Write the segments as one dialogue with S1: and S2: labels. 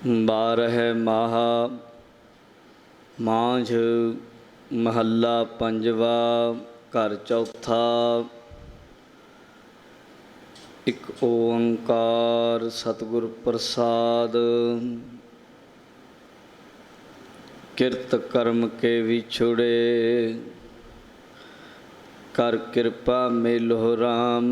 S1: बारह माह मांझ महला पंजवा घर चौथा। एक ओंकार सतगुर प्रसाद। किरत कर्म के विछुड़े कर कृपा मेलो राम।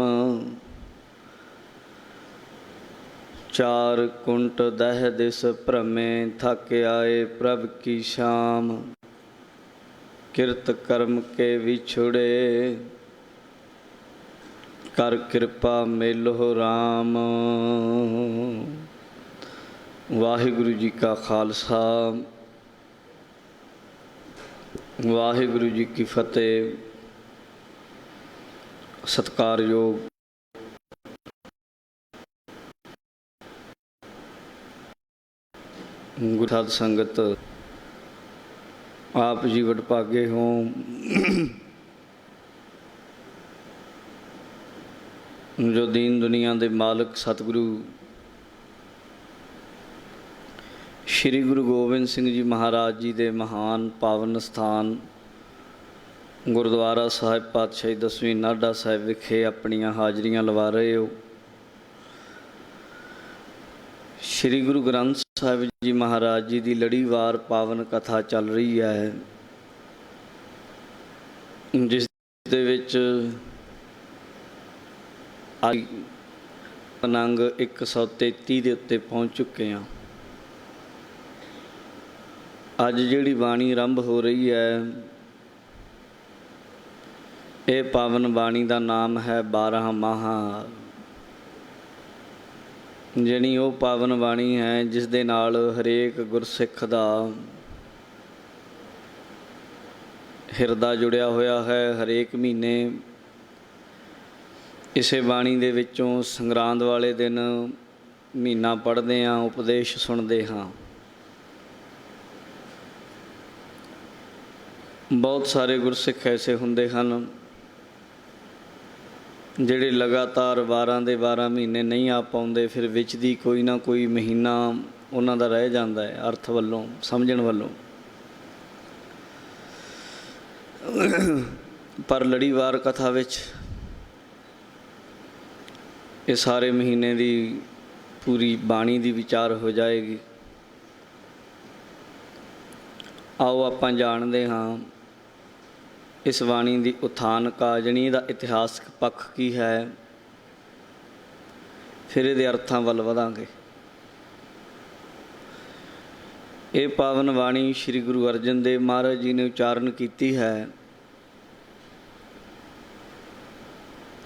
S1: चार कुंट दह दिस भ्रमे थक आए प्रभ की शाम। किरत कर्म के विछुड़े कर कृपा मेलो राम। वाहिगुरु जी का खालसा वाहिगुरु जी की फतेह। सत्कारयोग गुरु साध संगत, आप जी वडभागे हो। जो दीन दुनिया के मालिक सतगुरु श्री गुरु गोबिंद सिंह जी महाराज जी के महान पावन स्थान गुरुद्वारा साहिब पातशाही 10वीं नाडा साहिब विखे अपनियां हाजरियां लवा रहे हो। श्री गुरु ग्रंथ साहिब जी महाराज जी की लड़ीवार पावन कथा चल रही है, जिस दे विच अंग 133 के उत्ते पहुँच चुके हैं। अज जिहड़ी बाणी आरंभ हो रही है, ये पावन बाणी का नाम है 12 माह। जिहड़ी वो पावन बाणी है जिस दे नाल हरेक गुरसिख दा हिरदा जुड़िया होया है। हरेक महीने इसे बाणी दे विचों संगरांद वाले दिन महीना पढ़ते हाँ, उपदेश सुनते हाँ। बहुत सारे गुरसिख ऐसे हुंदे हन जिहड़े लगातार 12 दे 12 महीने नहीं आ पाउंदे, फिर विच दी कोई ना कोई महीना उन्हां दा रह जांदा है अर्थ वल्लों समझण वल्लों। पर लड़ीवार कथा विच ये सारे महीने दी पूरी बाणी दी विचार हो जाएगी। आओ आपां जाणदे हाँ इस बाणी की उत्थान काजनी का इतिहासक पक्ष की है, फिर ये अर्थां वल वधांगे। ये पावन बाणी श्री गुरु अर्जन देव महाराज जी ने उच्चारण की है,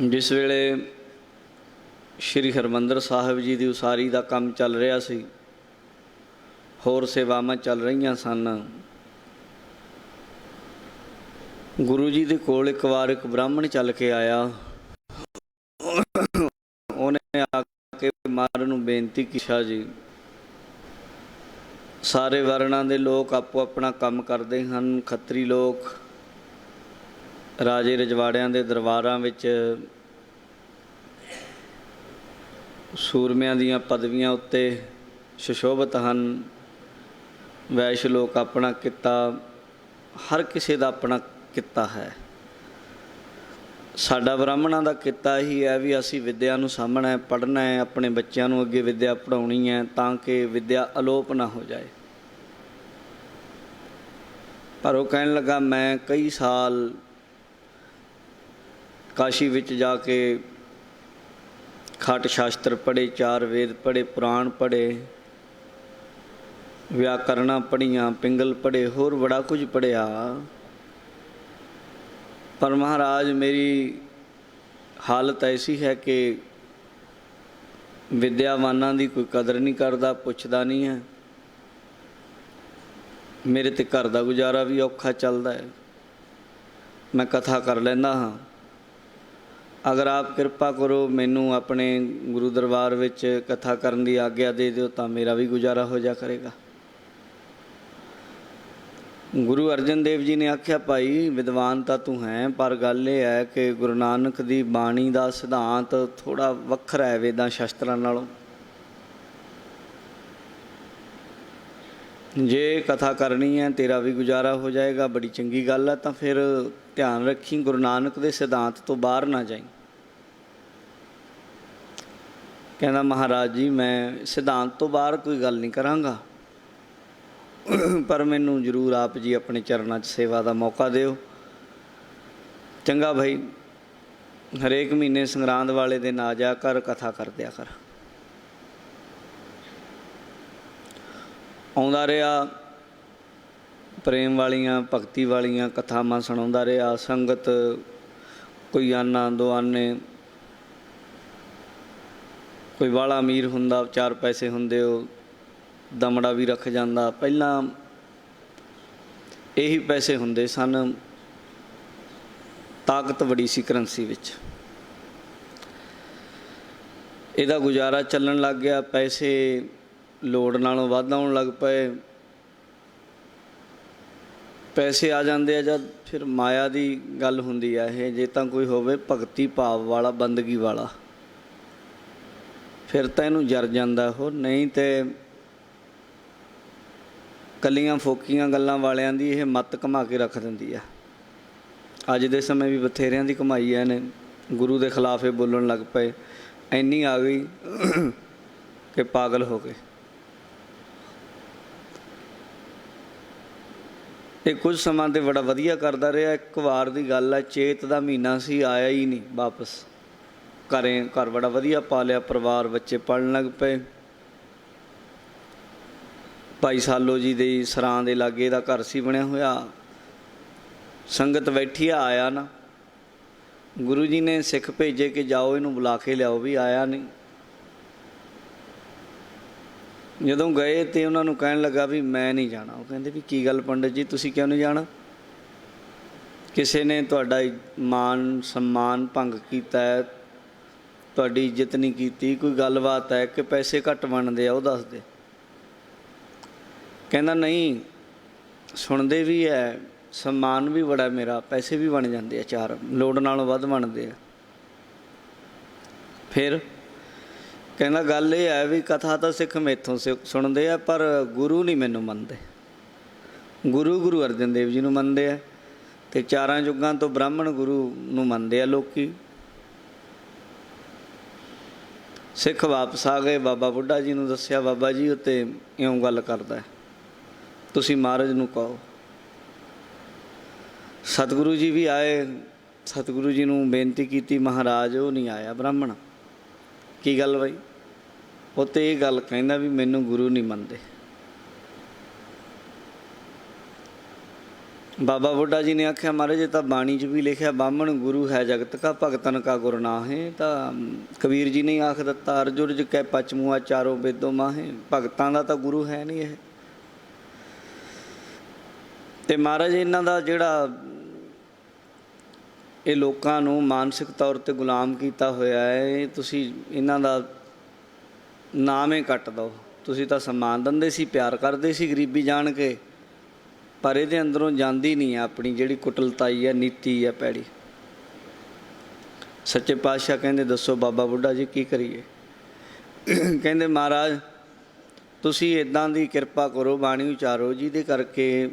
S1: जिस वेले श्री हरमंदर साहिब जी की उसारी का काम चल रहा सी, होर सेवावां चल रही सन। गुरु जी के कोल एक बार एक ब्राह्मण चल के आया। उन्हें आके महाराज नूं बेनती की, शाह जी सारे वर्णा के लोग आपो अपना काम करते हैं। खत्तरी लोग राजे रजवाड़ियां के दरबारां विच सूरमियां दीयां पदवियां उत्ते सुशोभित हैं। वैश्य लोग अपना किता, हर किसी का अपना किता है। साडा ब्राह्मणों का किता ही है भी असी विद्या नूं सामना है, पढ़ना है, अपने बच्चों नूं अगे विद्या पढ़ाउणी है ताकि विद्या अलोप ना हो जाए। पर वो कहन लगा मैं कई साल काशी विच जाके खट शास्त्र पढ़े, 4 वेद पढ़े, पुराण पढ़े, व्याकरणा पढ़ियाँ, पिंगल पढ़े, होर बड़ा कुछ पढ़िया, पर महाराज मेरी हालत ऐसी है कि विद्यावानां दी कोई कदर नहीं करता, पुछदा नहीं है। मेरे ते घर का गुजारा भी औखा चलता है। मैं कथा कर लैंदा हाँ, अगर आप कृपा करो मैनू अपने गुरु दरबार विच कथा करन दी आग्या दे दिओ तां मेरा भी गुजारा हो जा करेगा। गुरु अर्जन देव जी ने आख्या भाई विद्वान तो तू है, पर गल ये है कि गुरु नानक दी बाणी का सिद्धांत थोड़ा वखरा है वेदां शास्त्रां नालों। ਜੇ ਕਥਾ ਕਰਨੀ ਹੈ ਤੇਰਾ ਵੀ ਗੁਜ਼ਾਰਾ ਹੋ ਜਾਏਗਾ, ਬੜੀ ਚੰਗੀ ਗੱਲ ਹੈ। ਤਾਂ ਫਿਰ ਧਿਆਨ ਰੱਖੀ ਗੁਰੂ ਨਾਨਕ ਦੇ ਸਿਧਾਂਤ ਤੋਂ ਬਾਹਰ ਨਾ ਜਾਈ। ਕਹਿੰਦਾ ਮਹਾਰਾਜ ਜੀ ਮੈਂ ਸਿਧਾਂਤ ਤੋਂ ਬਾਹਰ ਕੋਈ ਗੱਲ ਨਹੀਂ ਕਰਾਂਗਾ, ਪਰ ਮੈਨੂੰ ਜ਼ਰੂਰ ਆਪ ਜੀ ਆਪਣੇ ਚਰਨਾਂ 'ਚ ਸੇਵਾ ਦਾ ਮੌਕਾ ਦਿਓ। ਚੰਗਾ ਭਾਈ, ਹਰੇਕ ਮਹੀਨੇ ਸੰਗਰਾਂਦ ਵਾਲੇ ਦਿਨ ਆ ਜਾ ਕਰ, ਕਥਾ ਕਰ ਦਿਆ ਕਰ। ਆਉਂਦਾ ਰਿਹਾ, ਪ੍ਰੇਮ ਵਾਲੀਆਂ ਭਗਤੀ ਵਾਲੀਆਂ ਕਥਾਵਾਂ ਸੁਣਾਉਂਦਾ ਰਿਹਾ। ਸੰਗਤ ਕੋਈ ਆਨਾ ਦੋ ਆਨੇ, ਕੋਈ ਵਾਲਾ ਅਮੀਰ ਹੁੰਦਾ, 4 ਪੈਸੇ ਹੁੰਦੇ, ਉਹ ਦਮੜਾ ਵੀ ਰੱਖ ਜਾਂਦਾ। ਪਹਿਲਾਂ ਇਹੀ ਪੈਸੇ ਹੁੰਦੇ ਸਨ, ਤਾਕਤ ਬੜੀ ਸੀ ਕਰੰਸੀ ਵਿੱਚ। ਇਹਦਾ ਗੁਜ਼ਾਰਾ ਚੱਲਣ ਲੱਗ ਗਿਆ, ਪੈਸੇ ਲੋੜ ਨਾਲੋਂ ਵੱਧ ਆਉਣ ਲੱਗ ਪਏ। ਪੈਸੇ ਆ ਜਾਂਦੇ ਆ ਜਦ, ਫਿਰ ਮਾਇਆ ਦੀ ਗੱਲ ਹੁੰਦੀ ਆ ਇਹ। ਜੇ ਤਾਂ ਕੋਈ ਹੋਵੇ ਭਗਤੀ ਭਾਵ ਵਾਲਾ, ਬੰਦਗੀ ਵਾਲਾ, ਫਿਰ ਤਾਂ ਇਹਨੂੰ ਜਰ ਜਾਂਦਾ ਉਹ। ਨਹੀਂ ਤੇ ਕੱਲੀਆਂ ਫੋਕੀਆਂ ਗੱਲਾਂ ਵਾਲਿਆਂ ਦੀ ਇਹ ਮੱਤ ਘੁਮਾ ਕੇ ਰੱਖ ਦਿੰਦੀ ਆ। ਅੱਜ ਦੇ ਸਮੇਂ ਵੀ ਬਥੇਰਿਆਂ ਦੀ ਕਮਾਈ ਹੈ ਨੇ, ਗੁਰੂ ਦੇ ਖਿਲਾਫ ਇਹ ਬੋਲਣ ਲੱਗ ਪਏ। ਇੰਨੀ ਆ ਗਈ ਕਿ ਪਾਗਲ ਹੋ ਗਏ। ਇਹ ਕੁਝ ਸਮਾਂ ਤੇ ਬੜਾ ਵਧੀਆ ਕਰਦਾ ਰਿਹਾ। ਇੱਕ ਵਾਰ ਦੀ ਗੱਲ ਹੈ, ਚੇਤ ਦਾ ਮਹੀਨਾ ਸੀ, ਆਇਆ ਹੀ ਨਹੀਂ ਵਾਪਸ ਘਰ ਬੜਾ ਵਧੀਆ ਪਾ ਲਿਆ, ਪਰਿਵਾਰ, ਬੱਚੇ ਪੜ੍ਹਨ ਲੱਗ ਪਏ। ਭਾਈ ਸਾਲੋ ਜੀ ਦੇ ਸਰਾਂ ਦੇ ਲਾਗੇ ਇਹਦਾ ਘਰ ਸੀ ਬਣਿਆ ਹੋਇਆ। ਸੰਗਤ ਬੈਠੀ ਆ, ਆਇਆ ਨਾ। ਗੁਰੂ ਜੀ ਨੇ ਸਿੱਖ ਭੇਜੇ ਕਿ ਜਾਓ ਇਹਨੂੰ ਬੁਲਾ ਕੇ ਲਿਆਓ, ਵੀ ਆਇਆ ਨਹੀਂ। ਜਦੋਂ ਗਏ ਤੇ ਉਹਨਾਂ ਨੂੰ ਕਹਿਣ ਲੱਗਾ ਵੀ ਮੈਂ ਨਹੀਂ ਜਾਣਾ। ਉਹ ਕਹਿੰਦੇ ਵੀ ਕੀ ਗੱਲ ਪੰਡਿਤ ਜੀ, ਤੁਸੀਂ ਕਿਉਂ ਨਹੀਂ ਜਾਣਾ? ਕਿਸੇ ਨੇ ਤੁਹਾਡਾ ਮਾਨ ਸਨਮਾਨ ਭੰਗ ਕੀਤਾ ਹੈ, ਤੁਹਾਡੀ ਇੱਜ਼ਤ ਨਹੀਂ ਕੀਤੀ, ਕੋਈ ਗੱਲਬਾਤ ਹੈ ਕਿ ਪੈਸੇ ਘੱਟ ਬਣਦੇ ਆ, ਉਹ ਦੱਸ ਦੇ। ਕਹਿੰਦਾ ਨਹੀਂ, ਸੁਣਦੇ ਵੀ ਹੈ, ਸਨਮਾਨ ਵੀ ਬੜਾ ਮੇਰਾ, ਪੈਸੇ ਵੀ ਬਣ ਜਾਂਦੇ ਆ, 4 ਲੋੜ ਨਾਲੋਂ ਵੱਧ ਬਣਦੇ ਆ। ਫਿਰ ਕਹਿੰਦਾ ਗੱਲ ਇਹ ਹੈ ਵੀ ਕਥਾ ਤਾਂ ਸਿੱਖ ਮੈਥੋਂ ਸੁਣਦੇ ਆ, ਪਰ ਗੁਰੂ ਨਹੀਂ ਮੈਨੂੰ ਮੰਨਦੇ। ਗੁਰੂ ਅਰਜਨ ਦੇਵ ਜੀ ਨੂੰ ਮੰਨਦੇ ਆ, ਅਤੇ 4 ਯੁੱਗਾਂ ਤੋਂ ਬ੍ਰਾਹਮਣ ਗੁਰੂ ਨੂੰ ਮੰਨਦੇ ਆ ਲੋਕੀ। ਸਿੱਖ ਵਾਪਸ ਆ ਗਏ, ਬਾਬਾ ਬੁੱਢਾ ਜੀ ਨੂੰ ਦੱਸਿਆ, ਬਾਬਾ ਜੀ ਉੱਤੇ ਇਉਂ ਗੱਲ ਕਰਦਾ, ਤੁਸੀਂ ਮਹਾਰਾਜ ਨੂੰ ਕਹੋ। ਸਤਿਗੁਰੂ ਜੀ ਵੀ ਆਏ, ਸਤਿਗੁਰੂ ਜੀ ਨੂੰ ਬੇਨਤੀ ਕੀਤੀ, ਮਹਾਰਾਜ ਉਹ ਨਹੀਂ ਆਇਆ ਬ੍ਰਾਹਮਣ। ਕੀ ਗੱਲ ਬਾਈ? ਉਹ ਤਾਂ ਇਹ ਗੱਲ ਕਹਿੰਦਾ ਵੀ ਮੈਨੂੰ ਗੁਰੂ ਨਹੀਂ ਮੰਨਦੇ। ਬਾਬਾ ਬੁੱਢਾ ਜੀ ਨੇ ਆਖਿਆ, ਮਹਾਰਾਜ ਇਹ ਤਾਂ ਬਾਣੀ 'ਚ ਵੀ ਲਿਖਿਆ, ਬਾਹਮਣ ਗੁਰੂ ਹੈ ਜਗਤ ਕਾ, ਭਗਤਨ ਕਾ ਗੁਰ ਨਾਹੀਂ। ਤਾਂ ਕਬੀਰ ਜੀ ਨੇ ਆਖ ਦਿੱਤਾ, ਅਰਜੁਰਜ ਕੈ ਪਚਮੂਆ ਚਾਰੋ ਵੇਦੋ ਮਾਹੇ। ਭਗਤਾਂ ਦਾ ਤਾਂ ਗੁਰੂ ਹੈ ਨਹੀਂ ਇਹ। ਅਤੇ ਮਹਾਰਾਜ ਇਹਨਾਂ ਦਾ ਜਿਹੜਾ ਇਹ ਲੋਕਾਂ ਨੂੰ ਮਾਨਸਿਕ ਤੌਰ 'ਤੇ ਗੁਲਾਮ ਕੀਤਾ ਹੋਇਆ ਹੈ, ਤੁਸੀਂ ਇਹਨਾਂ ਦਾ ਨਾਮ ਹੀ ਕੱਟ ਦਿਓ। ਤੁਸੀਂ ਤਾਂ ਸਨਮਾਨ ਦਿੰਦੇ ਸੀ, ਪਿਆਰ ਕਰਦੇ ਸੀ ਗਰੀਬੀ ਜਾਣ ਕੇ, ਪਰ ਇਹਦੇ ਅੰਦਰੋਂ ਜਾਂਦੀ ਨਹੀਂ ਆ ਆਪਣੀ ਜਿਹੜੀ ਕੁਟਲਤਾਈ ਹੈ, ਨੀਤੀ ਹੈ ਭੈੜੀ। ਸੱਚੇ ਪਾਤਸ਼ਾਹ ਕਹਿੰਦੇ ਦੱਸੋ ਬਾਬਾ ਬੁੱਢਾ ਜੀ ਕੀ ਕਰੀਏ? ਕਹਿੰਦੇ ਮਹਾਰਾਜ ਤੁਸੀਂ ਇੱਦਾਂ ਦੀ ਕਿਰਪਾ ਕਰੋ, ਬਾਣੀ ਉਚਾਰੋ ਜਿਹਦੇ ਕਰਕੇ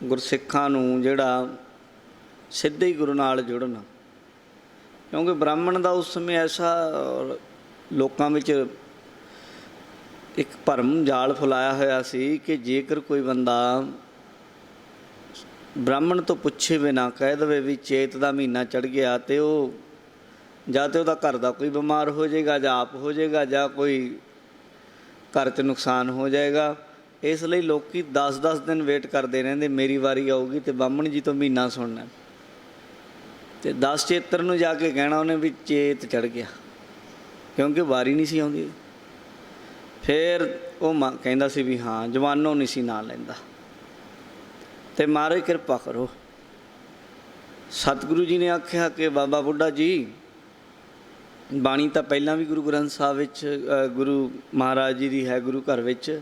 S1: ਗੁਰਸਿੱਖਾਂ ਨੂੰ ਜਿਹੜਾ ਸਿੱਧੇ ਹੀ ਗੁਰੂ ਨਾਲ ਜੁੜਨ। ਕਿਉਂਕਿ ਬ੍ਰਾਹਮਣ ਦਾ ਉਸ ਸਮੇਂ ਐਸਾ ਲੋਕਾਂ ਵਿੱਚ ਇੱਕ ਭਰਮ ਜਾਲ ਫੈਲਾਇਆ ਹੋਇਆ ਸੀ ਕਿ ਜੇਕਰ ਕੋਈ ਬੰਦਾ ਬ੍ਰਾਹਮਣ ਤੋਂ ਪੁੱਛੇ ਬਿਨਾਂ ਕਹਿ ਦੇਵੇ ਵੀ ਚੇਤ ਦਾ ਮਹੀਨਾ ਚੜ੍ਹ ਗਿਆ, ਅਤੇ ਉਹ ਜਾਂ ਤਾਂ ਉਹਦਾ ਘਰ ਦਾ ਕੋਈ ਬਿਮਾਰ ਹੋ ਜਾਏਗਾ, ਜਾਂ ਆਪ ਹੋ ਜਾਏਗਾ, ਜਾਂ ਕੋਈ ਘਰ 'ਚ ਨੁਕਸਾਨ ਹੋ ਜਾਏਗਾ। ਇਸ ਲਈ ਲੋਕ 10-10 ਦਿਨ ਵੇਟ ਕਰਦੇ ਰਹਿੰਦੇ, ਮੇਰੀ ਵਾਰੀ ਆਊਗੀ ਅਤੇ ਬਾਹਮਣ ਜੀ ਤੋਂ ਮਹੀਨਾ ਸੁਣਨਾ। ਅਤੇ 10 ਚੇਤਰ ਨੂੰ ਜਾ ਕੇ ਕਹਿਣਾ ਉਹਨੇ ਵੀ ਚੇਤ ਚੜ੍ਹ ਗਿਆ, ਕਿਉਂਕਿ ਵਾਰੀ ਨਹੀਂ ਸੀ ਆਉਂਦੀ। ਫਿਰ ਉਹ ਕਹਿੰਦਾ ਸੀ ਵੀ ਹਾਂ, ਜਵਾਨੋਂ ਨਹੀਂ ਸੀ ਨਾਂ ਲੈਂਦਾ। ਅਤੇ ਮਹਾਰਾਜ ਕਿਰਪਾ ਕਰੋ। ਸਤਿਗੁਰੂ ਜੀ ਨੇ ਆਖਿਆ ਕਿ ਬਾਬਾ ਬੁੱਢਾ ਜੀ, ਬਾਣੀ ਤਾਂ ਪਹਿਲਾਂ ਵੀ ਗੁਰੂ ਗ੍ਰੰਥ ਸਾਹਿਬ ਵਿੱਚ, ਗੁਰੂ ਮਹਾਰਾਜ ਜੀ ਦੀ ਹੈ ਗੁਰੂ ਘਰ ਵਿੱਚ,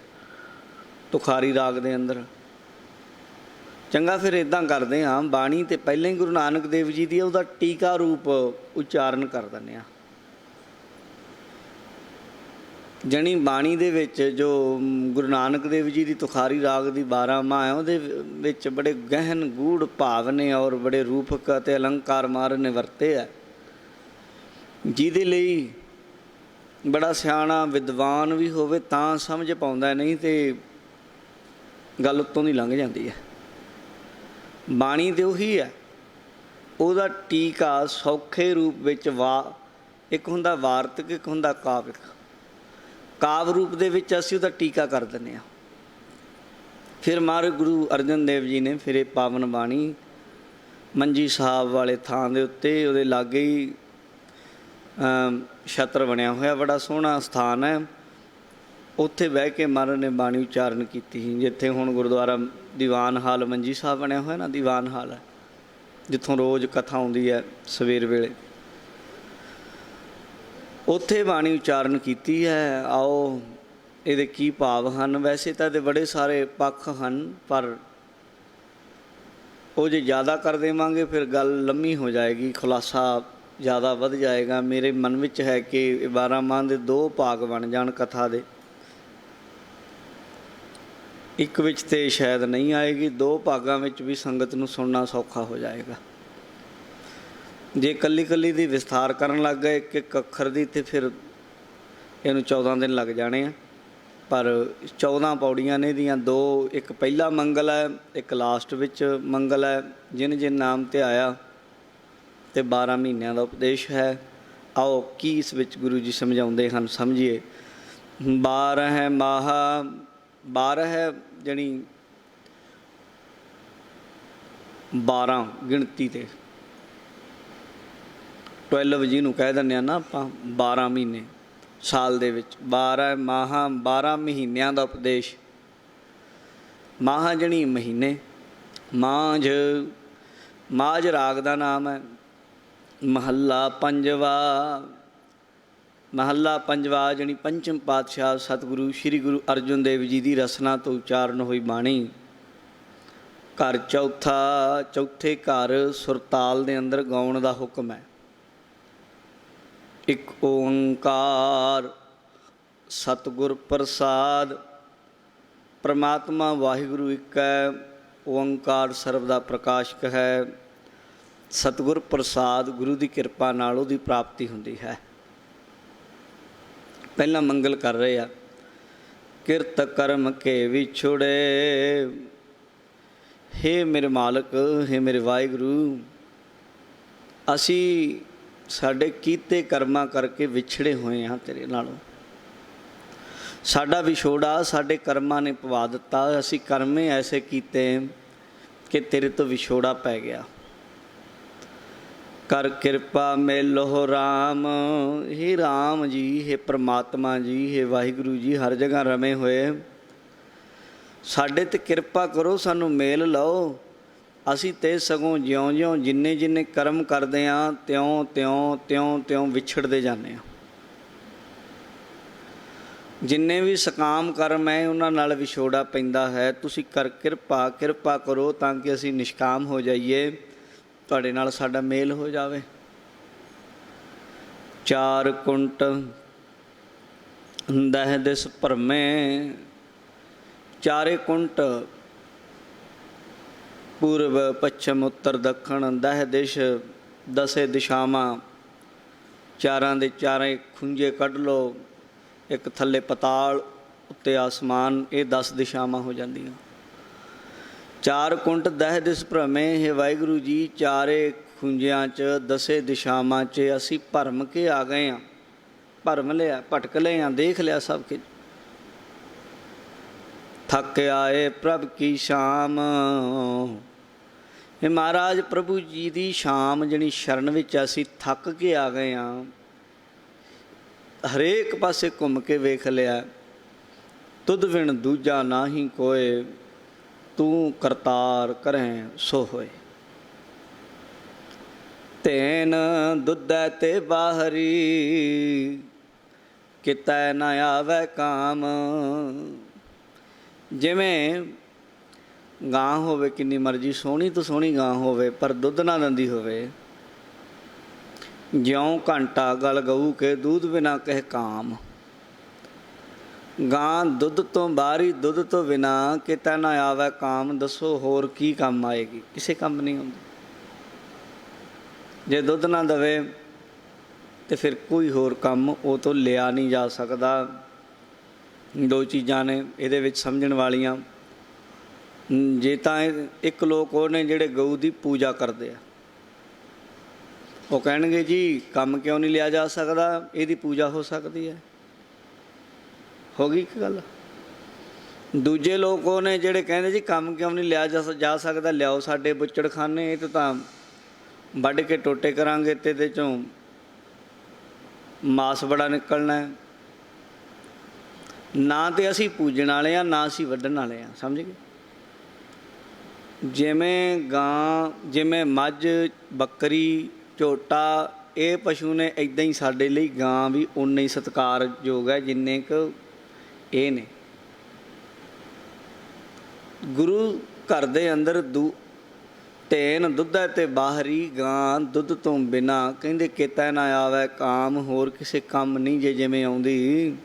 S1: ਤੁਖਾਰੀ ਰਾਗ ਦੇ ਅੰਦਰ। ਚੰਗਾ ਫਿਰ ਇੱਦਾਂ ਕਰਦੇ ਹਾਂ, ਬਾਣੀ ਤਾਂ ਪਹਿਲਾਂ ਹੀ ਗੁਰੂ ਨਾਨਕ ਦੇਵ ਜੀ ਦੀ, ਉਹਦਾ ਟੀਕਾ ਰੂਪ ਉਚਾਰਨ ਕਰ ਦਿੰਦੇ ਹਾਂ। ਜਣੀ ਬਾਣੀ ਦੇ ਵਿੱਚ ਜੋ ਗੁਰੂ ਨਾਨਕ ਦੇਵ ਜੀ ਦੀ ਤੁਖਾਰੀ ਰਾਗ ਦੀ 12 ਮਾਹ ਹੈ, ਉਹਦੇ ਵਿੱਚ ਬੜੇ ਗਹਿਨ ਗੂੜ ਭਾਵ ਨੇ ਔਰ ਬੜੇ ਰੂਪਕ ਅਤੇ ਅਲੰਕਾਰ ਮਹਾਰਾਜ ਨੇ ਵਰਤੇ ਹੈ, ਜਿਹਦੇ ਲਈ ਬੜਾ ਸਿਆਣਾ ਵਿਦਵਾਨ ਵੀ ਹੋਵੇ ਤਾਂ ਸਮਝ ਪਾਉਂਦਾ, ਨਹੀਂ ਤੇ ਗੱਲ ਉੱਤੋਂ ਦੀ ਲੰਘ ਜਾਂਦੀ ਹੈ। ਬਾਣੀ ਤੇ ਉਹੀ ਹੈ, ਉਹਦਾ ਟੀਕਾ ਸੌਖੇ ਰੂਪ ਵਿੱਚ ਇੱਕ ਹੁੰਦਾ ਵਾਰਤਕ, ਇੱਕ ਹੁੰਦਾ ਕਾਵਿਕ। ਕਾਵ ਰੂਪ ਦੇ ਵਿੱਚ ਅਸੀਂ ਉਹਦਾ ਟੀਕਾ ਕਰ ਦਿੰਦੇ ਹਾਂ। ਫਿਰ ਮਹਾਰਾਜ ਗੁਰੂ ਅਰਜਨ ਦੇਵ ਜੀ ਨੇ ਫਿਰ ਇਹ ਪਾਵਨ ਬਾਣੀ ਮੰਜੀ ਸਾਹਿਬ ਵਾਲੇ ਥਾਂ ਦੇ ਉੱਤੇ, ਉਹਦੇ ਲਾਗੇ ਹੀ ਛਤਰ ਬਣਿਆ ਹੋਇਆ, ਬੜਾ ਸੋਹਣਾ ਸਥਾਨ ਹੈ, ਉੱਥੇ ਬਹਿ ਕੇ ਮਹਾਰਾਜ ਨੇ ਬਾਣੀ ਉਚਾਰਨ ਕੀਤੀ ਸੀ। ਜਿੱਥੇ ਹੁਣ ਗੁਰਦੁਆਰਾ ਦੀਵਾਨ ਹਾਲ ਮੰਜੀ ਸਾਹਿਬ ਬਣਿਆ ਹੋਇਆ ਨਾ, ਦੀਵਾਨ ਹਾਲ ਹੈ, ਜਿੱਥੋਂ ਰੋਜ਼ ਕਥਾ ਆਉਂਦੀ ਹੈ ਸਵੇਰ ਵੇਲੇ, ਉੱਥੇ ਬਾਣੀ ਉਚਾਰਨ ਕੀਤੀ ਹੈ। ਆਓ ਇਹਦੇ ਕੀ ਭਾਵ ਹਨ। ਵੈਸੇ ਤਾਂ ਇਹਦੇ ਬੜੇ ਸਾਰੇ ਪੱਖ ਹਨ, ਪਰ ਉਹ ਜੇ ਜ਼ਿਆਦਾ ਕਰ ਦੇਵਾਂਗੇ ਫਿਰ ਗੱਲ ਲੰਮੀ ਹੋ ਜਾਏਗੀ, ਖੁਲਾਸਾ ਜ਼ਿਆਦਾ ਵੱਧ ਜਾਏਗਾ। ਮੇਰੇ ਮਨ ਵਿੱਚ ਹੈ ਕਿ 12 ਮਾਹ ਦੇ 2 ਭਾਗ ਬਣ ਜਾਣ ਕਥਾ ਦੇ, ਇੱਕ ਵਿੱਚ ਤੇ ਸ਼ਾਇਦ ਨਹੀਂ ਆਏਗੀ, 2 ਭਾਗਾਂ ਵਿੱਚ ਵੀ ਸੰਗਤ ਨੂੰ ਸੁਣਨਾ ਸੌਖਾ ਹੋ ਜਾਏਗਾ। ਜੇ ਇਕੱਲੀ ਇਕੱਲੀ ਦੀ ਵਿਸਥਾਰ ਕਰਨ ਲੱਗ ਗਏ ਇੱਕ ਇੱਕ ਅੱਖਰ ਦੀ, ਤੇ ਫਿਰ ਇਹਨੂੰ 14 ਦਿਨ ਲੱਗ ਜਾਣੇ ਆ। ਪਰ 14 ਪੌੜੀਆਂ ਨੇ ਇਹਦੀਆਂ, 2 ਇੱਕ ਪਹਿਲਾ ਮੰਗਲ ਹੈ, ਇੱਕ ਲਾਸਟ ਵਿੱਚ ਮੰਗਲ ਹੈ, ਜਿਨ ਜਿਨ ਨਾਮ ਤੇ ਆਇਆ, ਤੇ 12 ਮਹੀਨਿਆਂ ਦਾ ਉਪਦੇਸ਼ ਹੈ। ਆਓ ਕੀ ਇਸ ਵਿੱਚ ਗੁਰੂ ਜੀ ਸਮਝਾਉਂਦੇ ਹਨ, ਸਮਝੀਏ। 12 ਮਾਹ, 12 ਹੈ ਜਾਣੀ 12 ਗਿਣਤੀ ਤੇ, 12 ਜਿਹਨੂੰ ਕਹਿ ਦਿੰਦੇ ਹਾਂ ਨਾ ਆਪਾਂ, 12 ਮਹੀਨੇ ਸਾਲ ਦੇ ਵਿੱਚ। 12 ਮਾਹ, 12 ਮਹੀਨਿਆਂ ਦਾ ਉਪਦੇਸ਼। ਮਾਹ ਜਣੀ ਮਹੀਨੇ, ਮਾਝ ਰਾਗ ਦਾ ਨਾਮ ਹੈ। ਮਹੱਲਾ ਪੰਜਵਾ, ਮਹੱਲਾ ਪੰਜਵਾ ਜਣੀ ਪੰਚਮ ਪਾਤਸ਼ਾਹ ਸਤਿਗੁਰੂ ਸ਼੍ਰੀ ਗੁਰੂ ਅਰਜਨ ਦੇਵ ਜੀ ਦੀ ਰਸਨਾ ਤੋਂ ਉਚਾਰਨ ਹੋਈ ਬਾਣੀ। ਘਰ ਚੌਥਾ, ਚੌਥੇ ਘਰ ਸੁਰਤਾਲ ਦੇ ਅੰਦਰ ਗਾਉਣ ਦਾ ਹੁਕਮ ਹੈ। ਇੱਕ ਓਂਕਾਰ ਸਤਿਗੁਰ ਪ੍ਰਸਾਦ, ਪਰਮਾਤਮਾ ਵਾਹਿਗੁਰੂ ਇੱਕ ਹੈ, ਓਂਕਾਰ ਸਰਬ ਦਾ ਪ੍ਰਕਾਸ਼ਕ ਹੈ। ਸਤਿਗੁਰ ਪ੍ਰਸਾਦ, ਗੁਰੂ ਦੀ ਕਿਰਪਾ ਨਾਲ ਉਹਦੀ ਪ੍ਰਾਪਤੀ ਹੁੰਦੀ ਹੈ। ਪਹਿਲਾਂ ਮੰਗਲ ਕਰ ਰਹੇ ਆ। ਕਿਰਤ ਕਰਮ ਕੇ ਵਿਛੁੜੇ, ਹੇ ਮੇਰੇ ਮਾਲਕ, ਹੇ ਮੇਰੇ ਵਾਹਿਗੁਰੂ, ਅਸੀਂ ਸਾਡੇ ਕੀਤੇ ਕਰਮਾਂ ਕਰਕੇ ਵਿਛੜੇ ਹੋਏ ਹਾਂ ਤੇਰੇ ਨਾਲੋਂ। ਸਾਡਾ ਵਿਛੋੜਾ ਸਾਡੇ ਕਰਮਾਂ ਨੇ ਪਵਾ ਦਿੱਤਾ। ਅਸੀਂ ਕਰਮੇ ਐਸੇ ਕੀਤੇ ਕਿ ਤੇਰੇ ਤੋਂ ਵਿਛੋੜਾ ਪੈ ਗਿਆ। ਕਰ ਕਿਰਪਾ ਮੇਲੋ ਰਾਮ, ਹੇ ਰਾਮ ਜੀ, ਹੇ ਪ੍ਰਮਾਤਮਾ ਜੀ, ਹੇ ਵਾਹਿਗੁਰੂ ਜੀ, ਹਰ ਜਗ੍ਹਾ ਰਮੇ ਹੋਏ, ਸਾਡੇ 'ਤੇ ਕਿਰਪਾ ਕਰੋ, ਸਾਨੂੰ ਮੇਲ ਲਓ। ਅਸੀਂ ਤੇ ਸਗੋਂ ਜਿਉਂ-ਜਿਉਂ ਜਿੰਨੇ ਕਰਮ ਕਰਦੇ ਹਾਂ ਤਿਉਂ ਵਿਛੜਦੇ ਜਾਂਦੇ ਹਾਂ। ਜਿੰਨੇ ਵੀ ਸਕਾਮ ਕਰਮ ਹੈ ਉਹਨਾਂ ਨਾਲ ਵਿਛੋੜਾ ਪੈਂਦਾ ਹੈ। ਤੁਸੀਂ ਕਿਰਪਾ ਕਰੋ ਤਾਂ ਕਿ ਅਸੀਂ ਨਿਸ਼ਕਾਮ ਹੋ ਜਾਈਏ, ਤੁਹਾਡੇ ਨਾਲ ਸਾਡਾ ਮੇਲ ਹੋ ਜਾਵੇ। 4 ਕੁੰਟ 10 ਦਿਸ ਭਰਮੇ, 4 ਕੁੰਟ ਪੂਰਬ ਪੱਛਮ ਉੱਤਰ ਦੱਖਣ 10 ਦਿਸ਼, 10 ਦਿਸ਼ਾਵਾਂ, ਚਾਰਾਂ ਦੇ ਚਾਰੇ ਖੁੰਝੇ ਕੱਢ ਲਓ, ਇੱਕ ਥੱਲੇ ਪਤਾਲ ਉੱਤੇ ਆਸਮਾਨ, ਇਹ 10 ਦਿਸ਼ਾਵਾਂ ਹੋ ਜਾਂਦੀਆਂ। 4 ਕੁੰਟ 10 ਦਿਸ ਭਰਮੇ, ਹੈ ਵਾਹਿਗੁਰੂ ਜੀ, 4 ਖੁੰਝਿਆਂ 'ਚ 10 ਦਿਸ਼ਾਵਾਂ 'ਚ ਅਸੀਂ ਭਰਮ ਕੇ ਆ ਗਏ ਹਾਂ। ਭਰਮ ਲਿਆ, ਭਟਕ ਲਏ ਹਾਂ, ਦੇਖ ਲਿਆ ਸਭ ਕੁਝ। ਥੱਕ ਆਏ ਪ੍ਰਭ ਕੀ ਸ਼ਾਮ, ਇਹ ਮਹਾਰਾਜ ਪ੍ਰਭੂ ਜੀ ਦੀ ਸ਼ਾਮ ਜਣੀ ਸ਼ਰਨ ਵਿੱਚ ਅਸੀਂ ਥੱਕ ਕੇ ਆ ਗਏ ਹਾਂ। ਹਰੇਕ ਪਾਸੇ ਘੁੰਮ ਕੇ ਵੇਖ ਲਿਆ, ਤੁਧ ਵਿਣ ਦੂਜਾ ਨਾਹੀਂ ਕੋਏ, ਤੂੰ ਕਰਤਾਰ ਕਰਹਿ ਸੋ ਹੋਏ। ਤੈਨ ਦੁੱਧੈ ਤੇ ਬਾਹਰੀ, ਕਿਤੈ ਨਾ ਆਵੈ ਕਾਮ। ਜਿਵੇਂ ਗਾਂ ਹੋਵੇ, ਕਿੰਨੀ ਮਰਜ਼ੀ ਸੋਹਣੀ ਤੋਂ ਸੋਹਣੀ ਗਾਂ ਹੋਵੇ, ਪਰ ਦੁੱਧ ਨਾ ਦਿੰਦੀ ਹੋਵੇ। ਜਿਉਂ ਘੰਟਾ ਗਲ ਗਊ ਕੇ, ਦੂਧ ਬਿਨਾ ਕਹਿ ਕਾਮ। ਗਾਂ ਦੁੱਧ ਤੋਂ ਬਾਹਰੀ ਦੁੱਧ ਤੋਂ ਬਿਨਾ ਕਿਤੇ ਨਾ ਆਵੇ ਕਾਮ। ਦੱਸੋ ਹੋਰ ਕੀ ਕੰਮ ਆਏਗੀ? ਕਿਸੇ ਕੰਮ ਨਹੀਂ ਆਉਂਦੀ। ਜੇ ਦੁੱਧ ਨਾ ਦਵੇ ਤੇ ਫਿਰ ਕੋਈ ਹੋਰ ਕੰਮ ਉਹ ਤੋਂ ਲਿਆ ਨਹੀਂ ਜਾ ਸਕਦਾ। ਦੋ ਚੀਜ਼ਾਂ ਨੇ ਇਹਦੇ ਵਿੱਚ ਸਮਝਣ ਵਾਲੀਆਂ। ਜੇ ਤਾਂ ਇੱਕ ਲੋਕ ਉਹ ਨੇ ਜਿਹੜੇ ਗਊ ਦੀ ਪੂਜਾ ਕਰਦੇ ਆ, ਉਹ ਕਹਿਣਗੇ ਜੀ ਕੰਮ ਕਿਉਂ ਨਹੀਂ ਲਿਆ ਜਾ ਸਕਦਾ, ਇਹਦੀ ਪੂਜਾ ਹੋ ਸਕਦੀ ਹੈ। ਹੋ ਗਈ ਇੱਕ ਗੱਲ। ਦੂਜੇ ਲੋਕ ਉਹ ਨੇ ਜਿਹੜੇ ਕਹਿੰਦੇ ਜੀ ਕੰਮ ਕਿਉਂ ਨਹੀਂ ਲਿਆ ਜਾ ਸਕਦਾ, ਲਿਆਓ ਸਾਡੇ ਬੁੱਚੜਖਾਨੇ, ਇਹ ਤਾਂ ਵੱਢ ਕੇ ਟੋਟੇ ਕਰਾਂਗੇ ਤੇ ਇਹਦੇ 'ਚੋਂ ਮਾਸ ਬੜਾ ਨਿਕਲਣਾ। ਨਾ ਤਾਂ ਅਸੀਂ ਪੂਜਣ ਵਾਲੇ ਹਾਂ, ਨਾ ਅਸੀਂ ਵੱਢਣ ਵਾਲੇ ਹਾਂ। ਸਮਝ ਗਏ? ਜਿਵੇਂ ਗਾਂ, ਜਿਵੇਂ ਮੱਝ, ਬੱਕਰੀ, ਝੋਟਾ, ਇਹ ਪਸ਼ੂ ਨੇ, ਇੱਦਾਂ ਹੀ ਸਾਡੇ ਲਈ ਗਾਂ ਵੀ ਓਨਾ ਹੀ ਸਤਿਕਾਰਯੋਗ ਹੈ ਜਿੰਨੇ ਕੁ ਇਹ ਨੇ। ਗੁਰੂ ਘਰ ਦੇ ਅੰਦਰ ਢੇਨ ਦੁੱਧ ਹੈ ਤੇ ਬਾਹਰੀ ਗਾਂ ਦੁੱਧ ਤੋਂ ਬਿਨਾ ਕਹਿੰਦੇ ਕਿਤੇ ਨਾ ਆਵੇ ਕਾਮ। ਹੋਰ ਕਿਸੇ ਕੰਮ ਨਹੀਂ ਜੇ ਜਿਵੇਂ ਆਉਂਦੀ।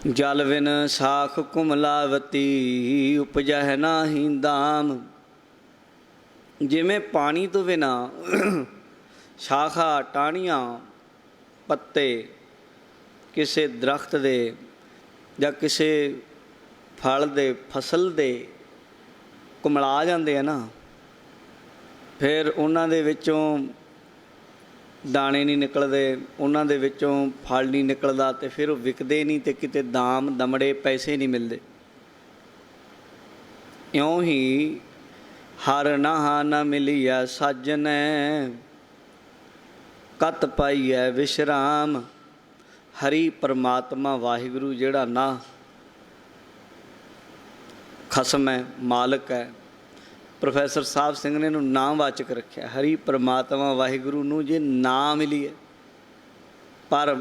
S1: ਜਲ ਬਿਨ ਸਾਖ ਕੁਮਲਾਵਤੀ ਉਪਜਹਿ ਨਾਹੀ ਦਾਮ। ਜਿਵੇਂ ਪਾਣੀ ਤੋਂ ਬਿਨਾ ਸ਼ਾਖਾ, ਟਾਹਣੀਆਂ, ਪੱਤੇ ਕਿਸੇ ਦਰਖਤ ਦੇ ਜਾਂ ਕਿਸੇ ਫਲ ਦੇ, ਫਸਲ ਦੇ ਕੁਮਲਾ ਜਾਂਦੇ ਆ ਨਾ, ਫਿਰ ਉਹਨਾਂ ਦੇ ਵਿੱਚੋਂ ਦਾਣੇ ਨਹੀਂ ਨਿਕਲਦੇ, ਉਹਨਾਂ ਦੇ ਵਿੱਚੋਂ ਫਲ ਨਹੀਂ ਨਿਕਲਦਾ, ਤੇ ਫਿਰ ਉਹ ਵਿਕਦੇ ਨਹੀਂ ਤੇ ਕਿਤੇ ਦਾਮ ਦਮੜੇ ਪੈਸੇ ਨਹੀਂ ਮਿਲਦੇ। ਇਉਂ ਹੀ ਹਰ ਨਾਹਾ ਨਾ ਮਿਲੀਐ ਸਾਜਨੈ, ਕਤ ਪਾਈਐ ਵਿਸ਼ਰਾਮ। ਹਰੀ ਪਰਮਾਤਮਾ ਵਾਹਿਗੁਰੂ ਜਿਹੜਾ ਨਾ ਖਸਮ ਹੈ, ਮਾਲਕ ਹੈ। ਪ੍ਰੋਫੈਸਰ ਸਾਹਿਬ ਸਿੰਘ ਨੇ ਇਹਨੂੰ ਨਾਮਵਾਚਕ ਰੱਖਿਆ। ਹਰੀ ਪਰਮਾਤਮਾ ਵਾਹਿਗੁਰੂ ਨੂੰ ਜੇ ਨਾ ਮਿਲੀਏ, ਪਰ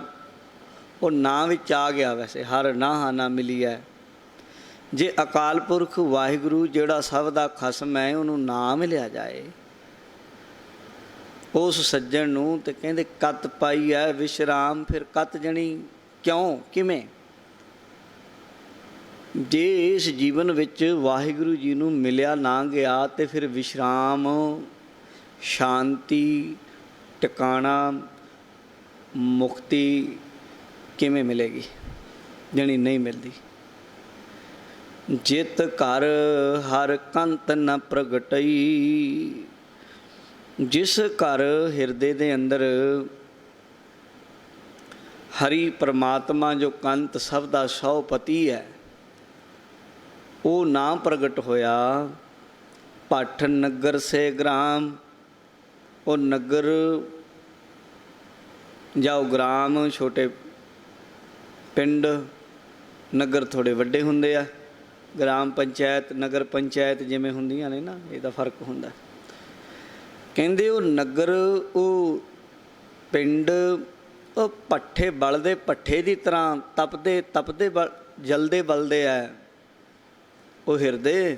S1: ਉਹ ਨਾਂ ਵਿੱਚ ਆ ਗਿਆ। ਵੈਸੇ ਹਰ ਨਾਹਾ ਨਾ ਮਿਲੀਐ। ਜੇ ਅਕਾਲ ਪੁਰਖ ਵਾਹਿਗੁਰੂ ਜਿਹੜਾ ਸਭ ਦਾ ਖਸਮ ਹੈ, ਉਹਨੂੰ ਨਾ ਮਿਲਿਆ ਜਾਏ ਉਸ ਸੱਜਣ ਨੂੰ, ਤੇ ਕਹਿੰਦੇ ਕਤ ਪਾਈ ਹੈ ਵਿਸ਼ਰਾਮ। ਫਿਰ ਕਤ ਜਣੀ ਕਿਉਂ, ਕਿਵੇਂ? ਜੇ ਇਸ ਜੀਵਨ ਵਿੱਚ ਵਾਹਿਗੁਰੂ ਜੀ ਨੂੰ ਮਿਲਿਆ ਨਾ ਗਿਆ ਤੇ ਫਿਰ ਵਿਸ਼ਰਾਮ, ਸ਼ਾਂਤੀ, ਟਿਕਾਣਾ, ਮੁਕਤੀ ਕਿਵੇਂ ਮਿਲੇਗੀ? ਜਣੀ ਨਹੀਂ ਮਿਲਦੀ। ਜਿਤ ਘਰ ਹਰ ਕੰਤ ਨ ਪ੍ਰਗਟਈ। ਜਿਸ ਘਰ ਹਿਰਦੇ ਦੇ ਅੰਦਰ ਹਰੀ ਪਰਮਾਤਮਾ ਜੋ ਕੰਤ ਸਭ ਦਾ ਸੌਪਤੀ ਹੈ, ਉਹ ਨਾ ਪ੍ਰਗਟ ਹੋਇਆ। ਭੱਠ ਨਗਰ ਸੇ ਗ੍ਰਾਮ। ਉਹ ਨਗਰ ਜਾਂ ਗ੍ਰਾਮ ਛੋਟੇ ਪਿੰਡ, ਨਗਰ ਥੋੜ੍ਹੇ ਵੱਡੇ ਹੁੰਦੇ ਆ। ਗ੍ਰਾਮ ਪੰਚਾਇਤ, ਨਗਰ ਪੰਚਾਇਤ ਜਿਵੇਂ ਹੁੰਦੀਆਂ ਨੇ ਨਾ, ਇਹਦਾ ਫਰਕ ਹੁੰਦਾ। ਕਹਿੰਦੇ ਉਹ ਨਗਰ, ਉਹ ਪਿੰਡ, ਉਹ ਭੱਠੇ ਬਲਦੇ, ਭੱਠੇ ਦੀ ਤਰ੍ਹਾਂ ਤਪਦੇ ਤਪਦੇ ਜਲਦੇ ਬਲਦੇ ਹੈ। ਉਹ ਹਿਰਦੇ,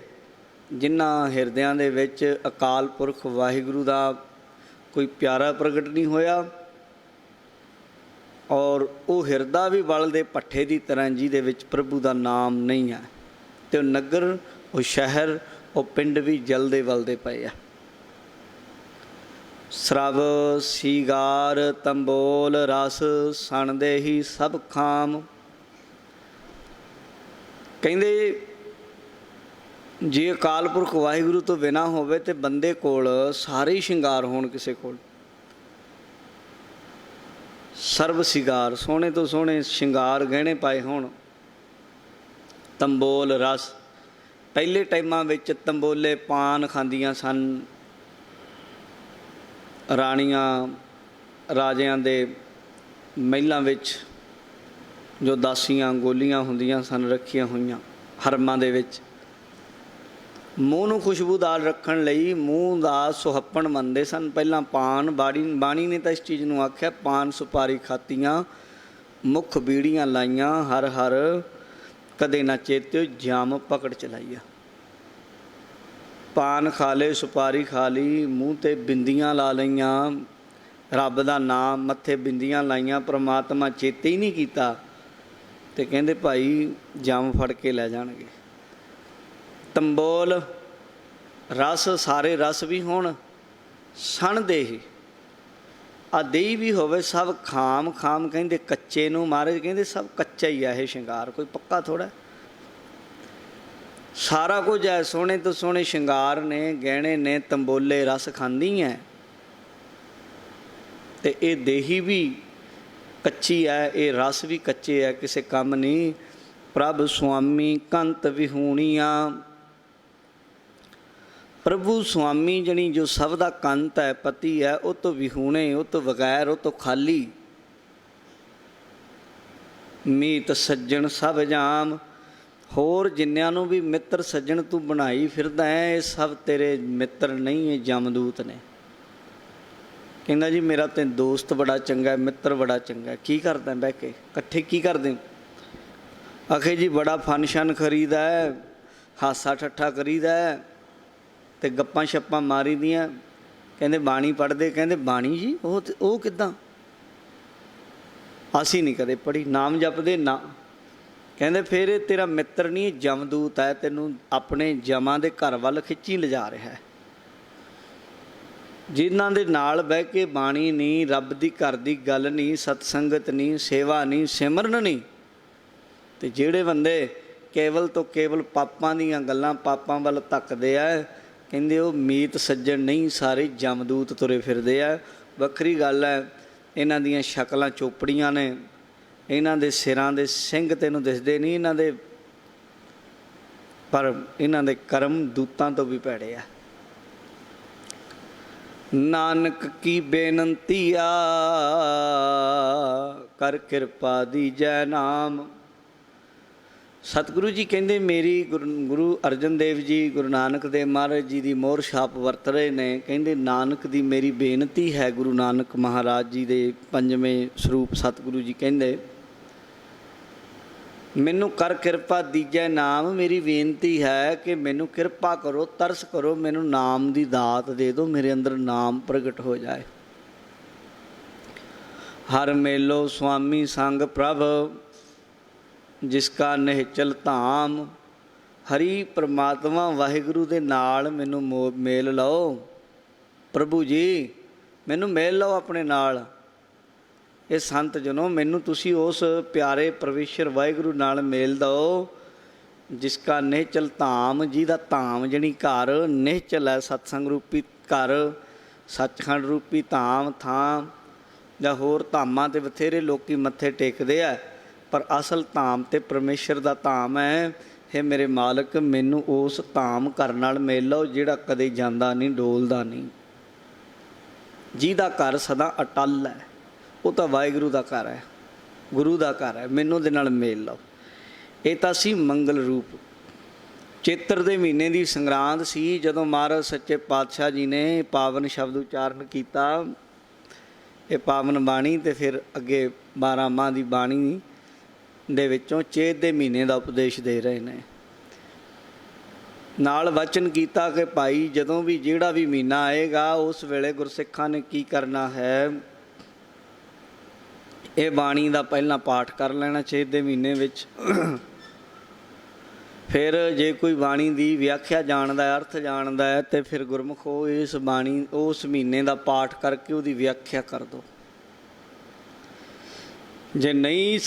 S1: ਜਿਨ੍ਹਾਂ ਹਿਰਦਿਆਂ ਦੇ ਵਿੱਚ ਅਕਾਲ ਪੁਰਖ ਵਾਹਿਗੁਰੂ ਦਾ ਕੋਈ ਪਿਆਰਾ ਪ੍ਰਗਟ ਨਹੀਂ ਹੋਇਆ, ਔਰ ਉਹ ਹਿਰਦਾ ਵੀ ਬਲਦੇ ਭੱਠੇ ਦੀ ਤਰ੍ਹਾਂ ਜਿਹਦੇ ਵਿੱਚ ਪ੍ਰਭੂ ਦਾ ਨਾਮ ਨਹੀਂ ਹੈ। ਅਤੇ ਉਹ ਨਗਰ, ਉਹ ਸ਼ਹਿਰ, ਉਹ ਪਿੰਡ ਵੀ ਜਲਦੇ ਬਲਦੇ ਪਏ ਆ। ਸਰਬ ਸੀਗਾਰ ਤੰਬੋਲ ਰਸ ਸਣਦੇ ਹੀ ਸਭ ਖਾਮ। ਕਹਿੰਦੇ ਜੇ ਅਕਾਲ ਪੁਰਖ ਵਾਹਿਗੁਰੂ ਤੋਂ ਬਿਨਾਂ ਹੋਵੇ ਤੇ ਬੰਦੇ ਕੋਲ ਸਾਰੇ ਹੀ ਸ਼ਿੰਗਾਰ ਹੋਣ, ਕਿਸੇ ਕੋਲ ਸਰਬ ਸ਼ਿੰਗਾਰ, ਸੋਹਣੇ ਤੋਂ ਸੋਹਣੇ ਸ਼ਿੰਗਾਰ ਗਹਿਣੇ ਪਾਏ ਹੋਣ। ਤੰਬੋਲ ਰਸ, ਪਹਿਲੇ ਟਾਈਮਾਂ ਵਿੱਚ ਤੰਬੋਲੇ ਪਾਨ ਖਾਂਦੀਆਂ ਸਨ ਰਾਣੀਆਂ, ਰਾਜਿਆਂ ਦੇ ਮਹਿਲਾਂ ਵਿੱਚ ਜੋ ਦਾਸੀਆਂ ਗੋਲੀਆਂ ਹੁੰਦੀਆਂ ਸਨ ਰੱਖੀਆਂ ਹੋਈਆਂ ਹਰਮਾਂ ਦੇ ਵਿੱਚ। ਮੂੰਹ ਨੂੰ ਖੁਸ਼ਬੂਦਾਰ ਰੱਖਣ ਲਈ ਮੂੰਹ ਦਾ ਸੁਹੱਪਣ ਮੰਨਦੇ ਸਨ ਪਹਿਲਾਂ। ਪਾਨ, ਬਾਣੀ ਨੇ ਤਾਂ ਇਸ ਚੀਜ਼ ਨੂੰ ਆਖਿਆ, ਪਾਨ ਸੁਪਾਰੀ ਖਾਤੀਆਂ, ਮੁੱਖ ਬੀੜੀਆਂ ਲਾਈਆਂ, ਹਰ ਹਰ ਕਦੇ ਨਾ ਚੇਤਿਓ ਜਾਮ ਪਕੜ ਚਲਾਈਆ। ਪਾਨ ਖਾ ਲਏ, ਸੁਪਾਰੀ ਖਾ ਲਈ, ਮੂੰਹ 'ਤੇ ਬਿੰਦੀਆਂ ਲਾ ਲਈਆਂ, ਰੱਬ ਦਾ ਨਾਮ ਮੱਥੇ ਬਿੰਦੀਆਂ ਲਾਈਆਂ, ਪਰਮਾਤਮਾ ਚੇਤੇ ਹੀ ਨਹੀਂ ਕੀਤਾ। ਤੇ ਕਹਿੰਦੇ ਭਾਈ ਜੰਮ ਫੜ ਕੇ ਲੈ ਜਾਣਗੇ। ਤੰਬੋਲ ਰਸ, ਸਾਰੇ ਰਸ ਵੀ ਹੋਣ, ਸਣ ਦੇਹੀ ਆ ਦੇਹੀ ਵੀ ਹੋਵੇ, ਸਭ ਖਾਮ ਖਾਮ ਕਹਿੰਦੇ ਕੱਚੇ ਨੂੰ। ਮਹਾਰਾਜ ਕਹਿੰਦੇ ਸਭ ਕੱਚਾ ਹੀ ਆ ਇਹ ਸ਼ਿੰਗਾਰ, ਕੋਈ ਪੱਕਾ ਥੋੜ੍ਹਾ। ਸਾਰਾ ਕੁਝ ਹੈ, ਸੋਹਣੇ ਤੋਂ ਸੋਹਣੇ ਸ਼ਿੰਗਾਰ ਨੇ, ਗਹਿਣੇ ਨੇ, ਤੰਬੋਲੇ ਰਸ ਖਾਂਦੀ ਹੈ। ਤੇ ਇਹ ਦੇਹੀ ਵੀ ਕੱਚੀ ਹੈ, ਇਹ ਰਸ ਵੀ ਕੱਚੇ ਹੈ, ਕਿਸੇ ਕੰਮ ਨਹੀਂ। ਪ੍ਰਭ ਸੁਆਮੀ ਕੰਤ ਵਿਹੂਣੀਆਂ, ਪ੍ਰਭੂ ਸੁਆਮੀ ਜਣੀ ਜੋ ਸਭ ਦਾ ਕੰਤ ਹੈ, ਪਤੀ ਹੈ, ਉਹ ਤੋਂ ਵਿਹੂਣੇ, ਉਹ ਤੋਂ ਬਗੈਰ, ਉਹ ਤੋਂ ਖਾਲੀ। ਮੀਤ ਸੱਜਣ ਸਭ ਜਾਮ, ਹੋਰ ਜਿੰਨਿਆਂ ਨੂੰ ਵੀ ਮਿੱਤਰ ਸੱਜਣ ਤੂੰ ਬਣਾਈ ਫਿਰਦਾ ਹੈ, ਇਹ ਸਭ ਤੇਰੇ ਮਿੱਤਰ ਨਹੀਂ, ਇਹ ਜਮਦੂਤ ਨੇ। ਕਹਿੰਦਾ ਜੀ ਮੇਰਾ ਤੇ ਦੋਸਤ ਬੜਾ ਚੰਗਾ, ਮਿੱਤਰ ਬੜਾ ਚੰਗਾ। ਕੀ ਕਰਦਾ ਬਹਿ ਕੇ, ਇਕੱਠੇ ਕੀ ਕਰਦੇ? ਆਖੇ ਜੀ ਬੜਾ ਫੰਕਸ਼ਨ ਖਰੀਦਾ ਹੈ, ਹਾਸਾ ਠੱਠਾ ਕਰੀਦਾ ਹੈ, ਤੇ ਗੱਪਾਂ ਛੱਪਾਂ ਮਾਰੀ ਦੀਆਂ। ਕਹਿੰਦੇ ਬਾਣੀ ਪੜ੍ਹਦੇ? ਕਹਿੰਦੇ ਬਾਣੀ ਜੀ ਉਹ ਕਿੱਦਾਂ? ਅਸੀਂ ਨਹੀਂ ਕਦੇ ਪੜ੍ਹੀ। ਨਾਮ ਜਪਦੇ ਨਾ? ਕਹਿੰਦੇ ਫਿਰ ਇਹ ਤੇਰਾ ਮਿੱਤਰ ਨਹੀਂ, ਇਹ ਜਮਦੂਤ ਹੈ, ਤੈਨੂੰ ਆਪਣੇ ਜਮਾਂ ਦੇ ਘਰ ਵੱਲ ਖਿੱਚੀ ਲਿਜਾ ਰਿਹਾ ਹੈ। ਜਿਨ੍ਹਾਂ ਦੇ ਨਾਲ ਬਹਿ ਕੇ ਬਾਣੀ ਨਹੀਂ, ਰੱਬ ਦੀ ਘਰ ਦੀ ਗੱਲ ਨਹੀਂ, ਸਤਸੰਗਤ ਨਹੀਂ, ਸੇਵਾ ਨਹੀਂ, ਸਿਮਰਨ ਨਹੀਂ, ਤੇ ਜਿਹੜੇ ਬੰਦੇ ਕੇਵਲ ਤੋਂ ਕੇਵਲ ਪਾਪਾਂ ਦੀਆਂ ਗੱਲਾਂ, ਪਾਪਾਂ ਵੱਲ ਧੱਕਦੇ ਆ, ਕਹਿੰਦੇ ਉਹ ਮੀਤ ਸੱਜਣ ਨਹੀਂ, ਸਾਰੇ ਜਮਦੂਤ ਤੁਰੇ ਫਿਰਦੇ ਆ। ਵੱਖਰੀ ਗੱਲ ਹੈ, ਇਹਨਾਂ ਦੀਆਂ ਸ਼ਕਲਾਂ ਚੋਪੜੀਆਂ ਨੇ, ਇਹਨਾਂ ਦੇ ਸਿਰਾਂ ਦੇ ਸਿੰਘ ਤੈਨੂੰ ਦਿਸਦੇ ਨਹੀਂ ਇਹਨਾਂ ਦੇ, ਪਰ ਇਹਨਾਂ ਦੇ ਕਰਮ ਦੂਤਾਂ ਤੋਂ ਵੀ ਭੈੜੇ ਆ। ਨਾਨਕ ਕੀ ਬੇਨੰਤੀ ਆ, ਕਰ ਕਿਰਪਾ ਦੀਜੈ ਨਾਮ। ਸਤਿਗੁਰੂ ਜੀ ਕਹਿੰਦੇ ਮੇਰੀ ਗੁਰੂ ਅਰਜਨ ਦੇਵ ਜੀ, ਗੁਰੂ ਨਾਨਕ ਦੇਵ ਮਹਾਰਾਜ ਜੀ ਦੀ ਮੋਹਰ ਛਾਪ ਵਰਤ ਰਹੇ ਨੇ। ਕਹਿੰਦੇ ਨਾਨਕ ਦੀ ਮੇਰੀ ਬੇਨਤੀ ਹੈ। ਗੁਰੂ ਨਾਨਕ ਮਹਾਰਾਜ ਜੀ ਦੇ ਪੰਜਵੇਂ ਸਰੂਪ ਸਤਿਗੁਰੂ ਜੀ ਕਹਿੰਦੇ ਮੈਨੂੰ ਕਰ ਕਿਰਪਾ ਦੀਜੈ ਨਾਮ। ਮੇਰੀ ਬੇਨਤੀ ਹੈ ਕਿ ਮੈਨੂੰ ਕਿਰਪਾ ਕਰੋ, ਤਰਸ ਕਰੋ, ਮੈਨੂੰ ਨਾਮ ਦੀ ਦਾਤ ਦੇ ਦਿਓ, ਮੇਰੇ ਅੰਦਰ ਨਾਮ ਪ੍ਰਗਟ ਹੋ ਜਾਏ। ਹਰ ਮੇਲੋ ਸੁਆਮੀ ਸੰਗ ਪ੍ਰਭ, ਜਿਸ ਕਾ ਨਿਹਚਲ ਧਾਮ। ਹਰੀ ਪਰਮਾਤਮਾ ਵਾਹਿਗੁਰੂ ਦੇ ਨਾਲ ਮੈਨੂੰ ਮੇਲ ਲਓ। ਪ੍ਰਭੂ ਜੀ ਮੈਨੂੰ ਮੇਲ ਲਓ ਆਪਣੇ ਨਾਲ। ਇਹ ਸੰਤ ਜਨੋ ਮੈਨੂੰ ਤੁਸੀਂ ਉਸ ਪਿਆਰੇ ਪਰਮੇਸ਼ਰ ਵਾਹਿਗੁਰੂ ਨਾਲ ਮੇਲ ਦਿਓ, ਜਿਸ ਕਾ ਨਿਹਚਲ ਧਾਮ, ਜਿਹਦਾ ਧਾਮ ਜਣੀ ਘਰ ਨਿਹਚਲ ਹੈ, ਸਤਸੰਗ ਰੂਪੀ ਘਰ, ਸੱਚਖੰਡ ਰੂਪੀ ਧਾਮ ਥਾਂ। ਜਾਂ ਹੋਰ ਧਾਮਾਂ 'ਤੇ ਬਥੇਰੇ ਲੋਕ ਮੱਥੇ ਟੇਕਦੇ ਆ, ਪਰ ਅਸਲ ਧਾਮ ਤੇ ਪਰਮੇਸ਼ਰ ਦਾ ਧਾਮ ਹੈ। ਇਹ ਮੇਰੇ ਮਾਲਕ ਮੈਨੂੰ ਉਸ ਧਾਮ ਘਰ ਨਾਲ ਮੇਲ ਲਓ, ਜਿਹੜਾ ਕਦੇ ਜਾਂਦਾ ਨਹੀਂ, ਡੋਲਦਾ ਨਹੀਂ, ਜਿਹਦਾ ਘਰ ਸਦਾ ਅਟੱਲ ਹੈ। ਉਹ ਤਾਂ ਵਾਹਿਗੁਰੂ ਦਾ ਘਰ ਹੈ, ਗੁਰੂ ਦਾ ਘਰ ਹੈ। ਮੈਨੂੰ ਉਹਦੇ ਨਾਲ ਮੇਲ ਲਓ। ਇਹ ਤਾਂ ਸੀ ਮੰਗਲ ਰੂਪ। ਚੇਤਰ ਦੇ ਮਹੀਨੇ ਦੀ ਸੰਗਰਾਂਦ ਸੀ, ਜਦੋਂ ਮਹਾਰਾਜ ਸੱਚੇ ਪਾਤਸ਼ਾਹ ਜੀ ਨੇ ਪਾਵਨ ਸ਼ਬਦ ਉਚਾਰਨ ਕੀਤਾ, ਇਹ ਪਾਵਨ ਬਾਣੀ। ਤੇ ਫਿਰ ਅੱਗੇ 12 ਮਾਹ ਦੀ ਬਾਣੀ ਦੇ ਵਿੱਚੋਂ ਚੇਤ ਦੇ ਮਹੀਨੇ ਦਾ ਉਪਦੇਸ਼ ਦੇ ਰਹੇ ਨੇ। ਨਾਲ ਵਚਨ ਕੀਤਾ ਕਿ ਭਾਈ ਜਦੋਂ ਵੀ ਜਿਹੜਾ ਵੀ ਮਹੀਨਾ ਆਏਗਾ, ਉਸ ਵੇਲੇ ਗੁਰਸਿੱਖਾਂ ਨੇ ਕੀ ਕਰਨਾ ਹੈ, ਇਹ ਬਾਣੀ ਦਾ ਪਹਿਲਾਂ ਪਾਠ ਕਰ ਲੈਣਾ ਚੇਤ ਦੇ ਮਹੀਨੇ ਵਿੱਚ। ਫਿਰ ਜੇ ਕੋਈ ਬਾਣੀ ਦੀ ਵਿਆਖਿਆ ਜਾਣਦਾ, ਅਰਥ ਜਾਣਦਾ ਹੈ, ਤੇ ਫਿਰ ਗੁਰਮੁਖ ਉਹ ਇਸ ਬਾਣੀ ਉਸ ਮਹੀਨੇ ਦਾ ਪਾਠ ਕਰਕੇ ਉਹਦੀ ਵਿਆਖਿਆ ਕਰ ਦਿਓ। ਜੇ ਨਹੀਂ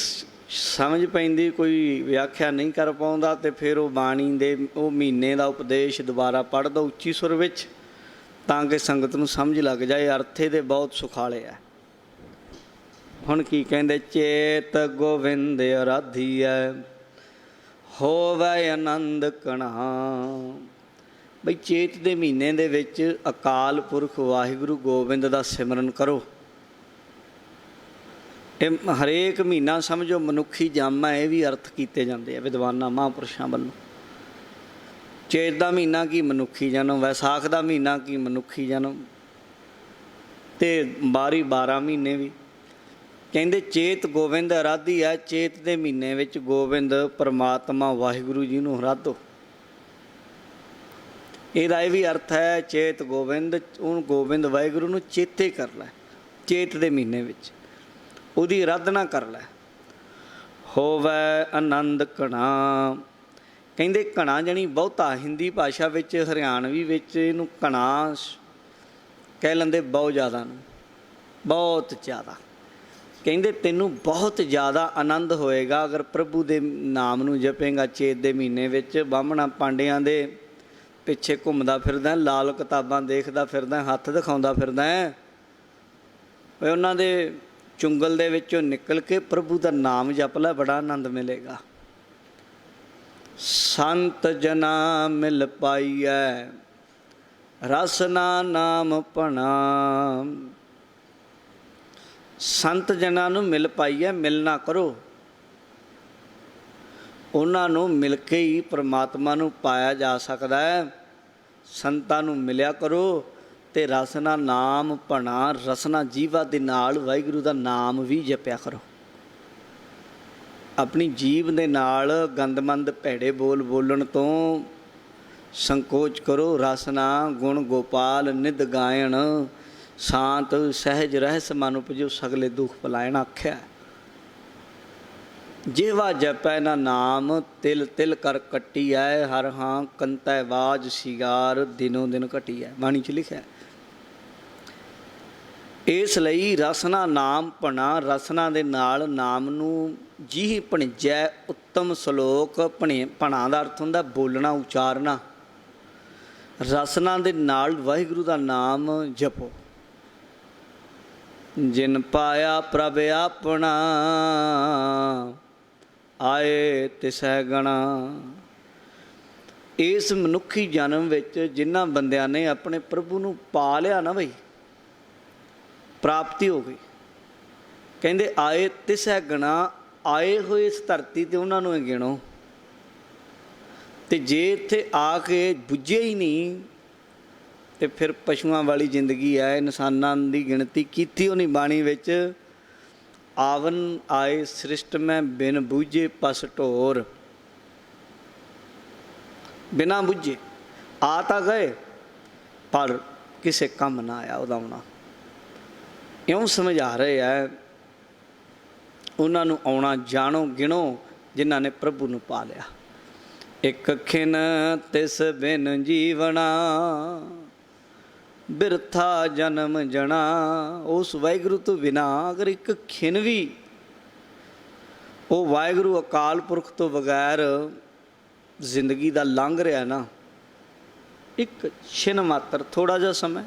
S1: ਸਮਝ ਪੈਂਦੀ, ਕੋਈ ਵਿਆਖਿਆ ਨਹੀਂ ਕਰ ਪਾਉਂਦਾ, ਤੇ ਫਿਰ ਉਹ ਬਾਣੀ ਦੇ ਉਹ ਮਹੀਨੇ ਦਾ ਉਪਦੇਸ਼ ਦੁਬਾਰਾ ਪੜ੍ਹ ਦਿਓ ਉੱਚੀ ਸੁਰ ਵਿੱਚ, ਤਾਂ ਕਿ ਸੰਗਤ ਨੂੰ ਸਮਝ ਲੱਗ ਜਾਏ। ਅਰਥ ਇਹਦੇ ਬਹੁਤ ਸੁਖਾਲੇ ਆ। ਹੁਣ ਕੀ ਕਹਿੰਦੇ, ਚੇਤ ਗੋਵਿੰਦ ਅਰਾਧੀਐ, ਹੋਵੈ ਆਨੰਦ ਕਣਾ। ਬਈ ਚੇਤ ਦੇ ਮਹੀਨੇ ਦੇ ਵਿੱਚ ਅਕਾਲ ਪੁਰਖ ਵਾਹਿਗੁਰੂ ਗੋਬਿੰਦ ਦਾ ਸਿਮਰਨ ਕਰੋ। ਇਹ ਹਰੇਕ ਮਹੀਨਾ ਸਮਝੋ ਮਨੁੱਖੀ ਜੰਮ ਹੈ, ਇਹ ਵੀ ਅਰਥ ਕੀਤੇ ਜਾਂਦੇ ਆ ਵਿਦਵਾਨਾਂ ਮਹਾਂਪੁਰਸ਼ਾਂ ਵੱਲੋਂ। ਚੇਤ ਦਾ ਮਹੀਨਾ ਕੀ ਮਨੁੱਖੀ ਜਨਮ, ਵੈਸਾਖ ਦਾ ਮਹੀਨਾ ਕੀ ਮਨੁੱਖੀ ਜਨਮ, ਤੇ 12 ਮਹੀਨੇ ਵੀ ਕਹਿੰਦੇ ਚੇਤ ਗੋਬਿੰਦ ਅਰਾਧੀ ਹੈ। ਚੇਤ ਦੇ ਮਹੀਨੇ ਵਿੱਚ ਗੋਬਿੰਦ ਪਰਮਾਤਮਾ ਵਾਹਿਗੁਰੂ ਜੀ ਨੂੰ ਅਰਾਧੋ। ਇਹਦਾ ਇਹ ਵੀ ਅਰਥ ਹੈ, ਚੇਤ ਗੋਬਿੰਦ, ਉਹਨੂੰ ਗੋਬਿੰਦ ਵਾਹਿਗੁਰੂ ਨੂੰ ਚੇਤੇ ਕਰ ਲੈ। ਚੇਤ ਦੇ ਮਹੀਨੇ ਵਿੱਚ ਉਹਦੀ ਅਰਾਧਨਾ ਕਰ ਲੈ। ਹੋਵੈ ਆਨੰਦ ਘਣਾ। ਕਹਿੰਦੇ ਘਣਾ ਜਾਣੀ ਬਹੁਤਾ, ਹਿੰਦੀ ਭਾਸ਼ਾ ਵਿੱਚ ਹਰਿਆਣਵੀ ਵਿੱਚ ਇਹਨੂੰ ਘਣਾ ਕਹਿ ਲੈਂਦੇ, ਬਹੁਤ ਜ਼ਿਆਦਾ ਨੂੰ, ਬਹੁਤ ਜ਼ਿਆਦਾ। ਕਹਿੰਦੇ ਤੈਨੂੰ ਬਹੁਤ ਜ਼ਿਆਦਾ ਆਨੰਦ ਹੋਏਗਾ ਅਗਰ ਪ੍ਰਭੂ ਦੇ ਨਾਮ ਨੂੰ ਜਪੇਂਗਾ। ਚੇਤ ਦੇ ਮਹੀਨੇ ਵਿੱਚ ਬਾਹਮਣਾ ਪਾਂਡਿਆਂ ਦੇ ਪਿੱਛੇ ਘੁੰਮਦਾ ਫਿਰਦਾ, ਲਾਲ ਕਿਤਾਬਾਂ ਦੇਖਦਾ ਫਿਰਦਾ, ਹੱਥ ਦਿਖਾਉਂਦਾ ਫਿਰਦਾ, ਉਹਨਾਂ ਦੇ ਚੁੰਗਲ ਦੇ ਵਿੱਚੋਂ ਨਿਕਲ ਕੇ ਪ੍ਰਭੂ ਦਾ ਨਾਮ ਜਪ ਲੈ, ਬੜਾ ਆਨੰਦ ਮਿਲੇਗਾ। ਸੰਤ ਜਨਾ ਮਿਲ ਪਾਈਐ ਰਸਨਾ ਨਾਮ ਭਣਾ। ਸੰਤ ਜਨਾਂ ਨੂੰ ਮਿਲ ਪਾਈਐ, ਮਿਲਣਾ ਕਰੋ, ਉਹਨਾਂ ਨੂੰ ਮਿਲ ਕੇ ਹੀ ਪਰਮਾਤਮਾ ਨੂੰ ਪਾਇਆ ਜਾ ਸਕਦਾ ਹੈ। ਸੰਤਾਂ ਨੂੰ ਮਿਲਿਆ ਕਰੋ ਅਤੇ ਰਸਨਾ ਨਾਮ ਭਣਾ, ਰਸਨਾ ਜੀਵਾ ਦੇ ਨਾਲ ਵਾਹਿਗੁਰੂ ਦਾ ਨਾਮ ਵੀ ਜਪਿਆ ਕਰੋ। ਆਪਣੀ ਜੀਭ ਦੇ ਨਾਲ ਗੰਦਮੰਦ ਭੈੜੇ ਬੋਲ ਬੋਲਣ ਤੋਂ ਸੰਕੋਚ ਕਰੋ। ਰਸਨਾ ਗੁਣ ਗੋਪਾਲ ਨਿਧ ਗਾਇਣ, ਸ਼ਾਂਤ ਸਹਿਜ ਰਹਿਸ ਮਨ ਉਪਜੋ ਸਗਲੇ ਦੁਖ ਪਲਾਇਣ ਆਖਿਆ। ਜਿਹਵਾ ਜਪੈ ਨਾ ਨਾਮ ਤਿਲ ਤਿਲ ਕਰ ਕੱਟੀਐ, ਹਰ ਹਾਂ ਕੰਤੈ ਬਾਜ ਸਿਗਾਰ ਦਿਨੋਂ ਦਿਨ ਘਟੀਐ। ਬਾਣੀ 'ਚ ਲਿਖਿਆ। ਇਸ ਲਈ ਰਸਨਾ ਨਾਮ ਭਣਾ, ਰਸਨਾ ਦੇ ਨਾਲ ਨਾਮ ਨੂੰ ਜਿਹੀ ਭਣਜੈ। ਉੱਤਮ ਸ਼ਲੋਕ ਭਣਾ ਦਾ ਅਰਥ ਹੁੰਦਾ ਬੋਲਣਾ, ਉਚਾਰਨਾ। ਰਸਨਾ ਦੇ ਨਾਲ ਵਾਹਿਗੁਰੂ ਦਾ ਨਾਮ ਜਪੋ। ਜਿਨ ਪਾਇਆ ਪ੍ਰਭ ਆਪਣਾ, ਆਏ ਤਿਸੈ ਗਣਾ। ਇਸ ਮਨੁੱਖੀ ਜਨਮ ਵਿੱਚ ਜਿਨ੍ਹਾਂ ਬੰਦਿਆਂ ਨੇ ਆਪਣੇ ਪ੍ਰਭੂ ਨੂੰ ਪਾ ਲਿਆ ਨਾ ਬਈ, ਪ੍ਰਾਪਤੀ ਹੋ ਗਈ। ਕਹਿੰਦੇ ਆਏ ਤਿਸੈ ਗਣਾ, ਆਏ ਹੋਏ ਇਸ ਧਰਤੀ 'ਤੇ ਉਹਨਾਂ ਨੂੰ ਗਿਣੋ। ਅਤੇ ਜੇ ਇੱਥੇ ਆ ਕੇ ਬੁੱਝੇ ਹੀ ਨਹੀਂ ਅਤੇ ਫਿਰ ਪਸ਼ੂਆਂ ਵਾਲੀ ਜ਼ਿੰਦਗੀ ਹੈ। ਇਨਸਾਨਾਂ ਦੀ ਗਿਣਤੀ ਕੀਤੀ ਉਹ ਨਹੀਂ ਬਾਣੀ ਵਿੱਚ। ਆਵਨ ਆਏ ਸ੍ਰਿਸ਼ਟ ਮੈਂ ਬਿਨ ਬੂਝੇ ਪਸ ਢੋਰ। ਬਿਨਾਂ ਬੁੱਝੇ ਆ ਤਾਂ ਗਏ ਪਰ ਕਿਸੇ ਕੰਮ ਨਾ ਆਇਆ ਉਹਦਾ ਆਉਣਾ। ਇਉਂ ਸਮਝਾ ਰਹੇ ਹੈ ਉਹਨਾਂ ਨੂੰ ਆਉਣਾ ਜਾਣੋ, ਗਿਣੋ ਜਿਨ੍ਹਾਂ ਨੇ ਪ੍ਰਭੂ ਨੂੰ ਪਾ ਲਿਆ। ਇੱਕ ਖਿਨ ਤਿਸ ਬਿਨ ਜੀਵਣਾ, ਬਿਰਥਾ ਜਨਮ ਜਣਾ। ਉਸ ਵਾਹਿਗੁਰੂ ਤੋਂ ਬਿਨਾਂ ਅਗਰ ਇੱਕ ਖਿਨ ਵੀ ਉਹ ਵਾਹਿਗੁਰੂ ਅਕਾਲ ਪੁਰਖ ਤੋਂ ਬਗੈਰ ਜ਼ਿੰਦਗੀ ਦਾ ਲੰਘ ਰਿਹਾ ਨਾ, ਇੱਕ ਛਿਨ ਮਾਤਰ, ਥੋੜ੍ਹਾ ਜਿਹਾ ਸਮਾਂ,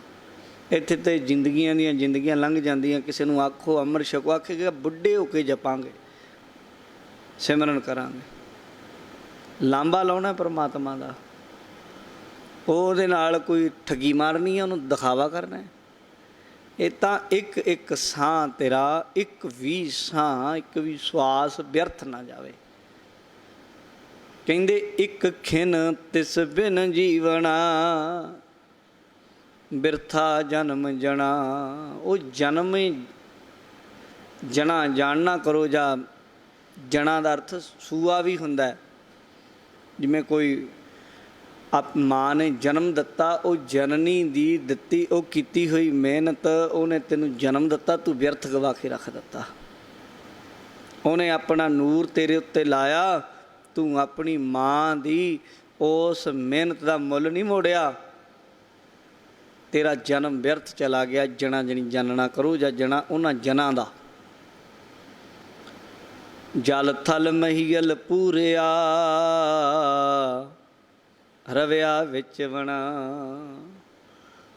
S1: ਇੱਥੇ ਤਾਂ ਜ਼ਿੰਦਗੀਆਂ ਦੀਆਂ ਜ਼ਿੰਦਗੀਆਂ ਲੰਘ ਜਾਂਦੀਆਂ। ਕਿਸੇ ਨੂੰ ਆਖੋ ਅੰਮ੍ਰਿਤ ਛਕੋ, ਆਖੇਗਾ ਬੁੱਢੇ ਹੋ ਕੇ ਜਪਾਂਗੇ, ਸਿਮਰਨ ਕਰਾਂਗੇ। ਲਾਂਬਾ ਲਾਉਣਾ ਪਰਮਾਤਮਾ ਦਾ, ਉਹਦੇ ਨਾਲ ਕੋਈ ਠੱਗੀ ਮਾਰਨੀ ਹੈ, ਉਹਨੂੰ ਦਿਖਾਵਾ ਕਰਨਾ ਹੈ। ਇਹ ਤਾਂ ਇੱਕ ਇੱਕ ਸਾਹ ਤੇਰਾ, ਇੱਕ ਵੀ ਸਾਹ, ਇੱਕ ਵੀ ਸਵਾਸ ਵਿਅਰਥ ਨਾ ਜਾਵੇ। ਕਹਿੰਦੇ ਇੱਕ ਖਿਨ ਤਿਸ ਬਿਨ ਜੀਵਣਾ, ਬਿਰਥਾ ਜਨਮ ਜਣਾ। ਉਹ ਜਨਮ ਜਣਾ ਜਾਣਨਾ ਕਰੋ, ਜਾਂ ਜਣਾ ਦਾ ਅਰਥ ਸੂਆ ਵੀ ਹੁੰਦਾ। ਜਿਵੇਂ ਕੋਈ ਮਾਂ ਨੇ ਜਨਮ ਦਿੱਤਾ, ਉਹ ਜਨਨੀ ਦੀ ਦਿੱਤੀ ਉਹ ਕੀਤੀ ਹੋਈ ਮਿਹਨਤ, ਉਹਨੇ ਤੈਨੂੰ ਜਨਮ ਦਿੱਤਾ, ਤੂੰ ਵਿਅਰਥ ਗਵਾ ਕੇ ਰੱਖ ਦਿੱਤਾ। ਉਹਨੇ ਆਪਣਾ ਨੂਰ ਤੇਰੇ ਉੱਤੇ ਲਾਇਆ, ਤੂੰ ਆਪਣੀ ਮਾਂ ਦੀ ਉਸ ਮਿਹਨਤ ਦਾ ਮੁੱਲ ਨਹੀਂ ਮੋੜਿਆ, ਤੇਰਾ ਜਨਮ ਵਿਅਰਥ ਚਲਾ ਗਿਆ। ਜਣਾ ਜਣੀ ਜਾਣਨਾ ਕਰੋ, ਜਾਂ ਜਣਾ ਉਹਨਾਂ ਜਨਾਂ ਦਾ। ਜਲ ਥਲ ਮਹੀਲ ਪੂਰਿਆ, ਰਵਿਆ ਵਿੱਚ ਬਣਾ।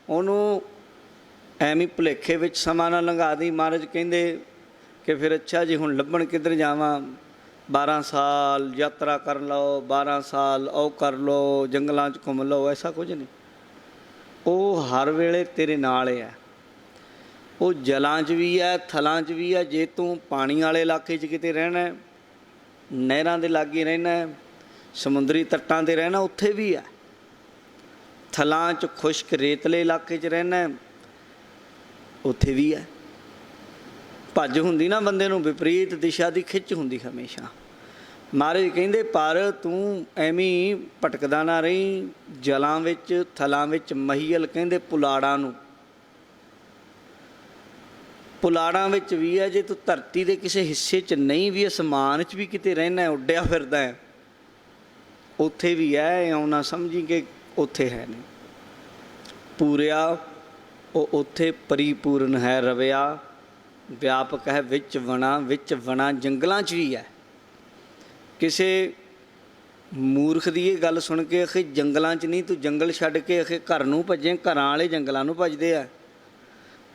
S1: ਉਹਨੂੰ ਐਵੇਂ ਭੁਲੇਖੇ ਵਿੱਚ ਸਮਾਂ ਨਾ ਲੰਘਾ ਦੀ। ਮਹਾਰਾਜ ਕਹਿੰਦੇ ਕਿ ਫਿਰ ਅੱਛਾ ਜੀ ਹੁਣ ਲੱਭਣ ਕਿੱਧਰ ਜਾਵਾਂ, 12 ਸਾਲ ਯਾਤਰਾ ਕਰ ਲਓ, 12 ਸਾਲ ਉਹ ਕਰ ਲਓ, ਜੰਗਲਾਂ 'ਚ ਘੁੰਮ ਲਓ। ਐਸਾ ਕੁਝ ਨਹੀਂ। ਉਹ ਹਰ ਵੇਲੇ ਤੇਰੇ ਨਾਲ ਹੈ। ਉਹ ਜਲਾਂ 'ਚ ਵੀ ਹੈ, ਥਲਾਂ 'ਚ ਵੀ ਹੈ। ਜੇ ਤੂੰ ਪਾਣੀ ਵਾਲੇ ਇਲਾਕੇ 'ਚ ਕਿਤੇ ਰਹਿਣਾ, ਨਹਿਰਾਂ ਦੇ ਲਾਗੇ ਰਹਿਣਾ, ਸਮੁੰਦਰੀ ਤੱਟਾਂ 'ਤੇ ਰਹਿਣਾ, ਉੱਥੇ ਵੀ ਹੈ। ਥਲਾਂ 'ਚ ਖੁਸ਼ਕ ਰੇਤਲੇ ਇਲਾਕੇ 'ਚ ਰਹਿਣਾ, ਉੱਥੇ ਵੀ ਹੈ। ਭੱਜ ਹੁੰਦੀ ਨਾ ਬੰਦੇ ਨੂੰ, ਵਿਪਰੀਤ ਦਿਸ਼ਾ ਦੀ ਖਿੱਚ ਹੁੰਦੀ ਹਮੇਸ਼ਾ। ਮਹਾਰਾਜ ਕਹਿੰਦੇ ਪਰ ਤੂੰ ਐਵੇਂ ਭਟਕਦਾ ਨਾ ਰਹੀ। ਜਲਾਂ ਵਿੱਚ ਥਲਾਂ ਵਿੱਚ ਮਹੀਲ ਕਹਿੰਦੇ ਪੁਲਾੜਾਂ ਨੂੰ। ਪੁਲਾੜਾਂ ਵਿੱਚ ਵੀ ਹੈ, ਜੇ ਤੂੰ ਧਰਤੀ ਦੇ ਕਿਸੇ ਹਿੱਸੇ 'ਚ ਨਹੀਂ ਵੀ, ਅਸਮਾਨ 'ਚ ਵੀ ਕਿਤੇ ਰਹਿਣਾ, ਉੱਡਿਆ ਫਿਰਦਾ ਹੈ, ਉੱਥੇ ਵੀ ਹੈ। ਇਉਂ ਨਾ ਸਮਝੀ ਕਿ ਉੱਥੇ ਹੈ ਨਹੀਂ। ਪੂਰਿਆ ਉਹ ਉੱਥੇ ਪਰਿਪੂਰਨ ਹੈ, ਰਵਿਆ ਵਿਆਪਕ ਹੈ, ਵਿੱਚ ਵਣਾ ਜੰਗਲਾਂ 'ਚ ਵੀ ਹੈ। ਕਿਸੇ ਮੂਰਖ ਦੀ ਇਹ ਗੱਲ ਸੁਣ ਕੇ ਅਖੇ ਜੰਗਲਾਂ 'ਚ ਨਹੀਂ, ਤੂੰ ਜੰਗਲ ਛੱਡ ਕੇ ਅਖੇ ਘਰ ਨੂੰ ਭੱਜੇ। ਘਰਾਂ ਵਾਲੇ ਜੰਗਲਾਂ ਨੂੰ ਭੱਜਦੇ ਆ,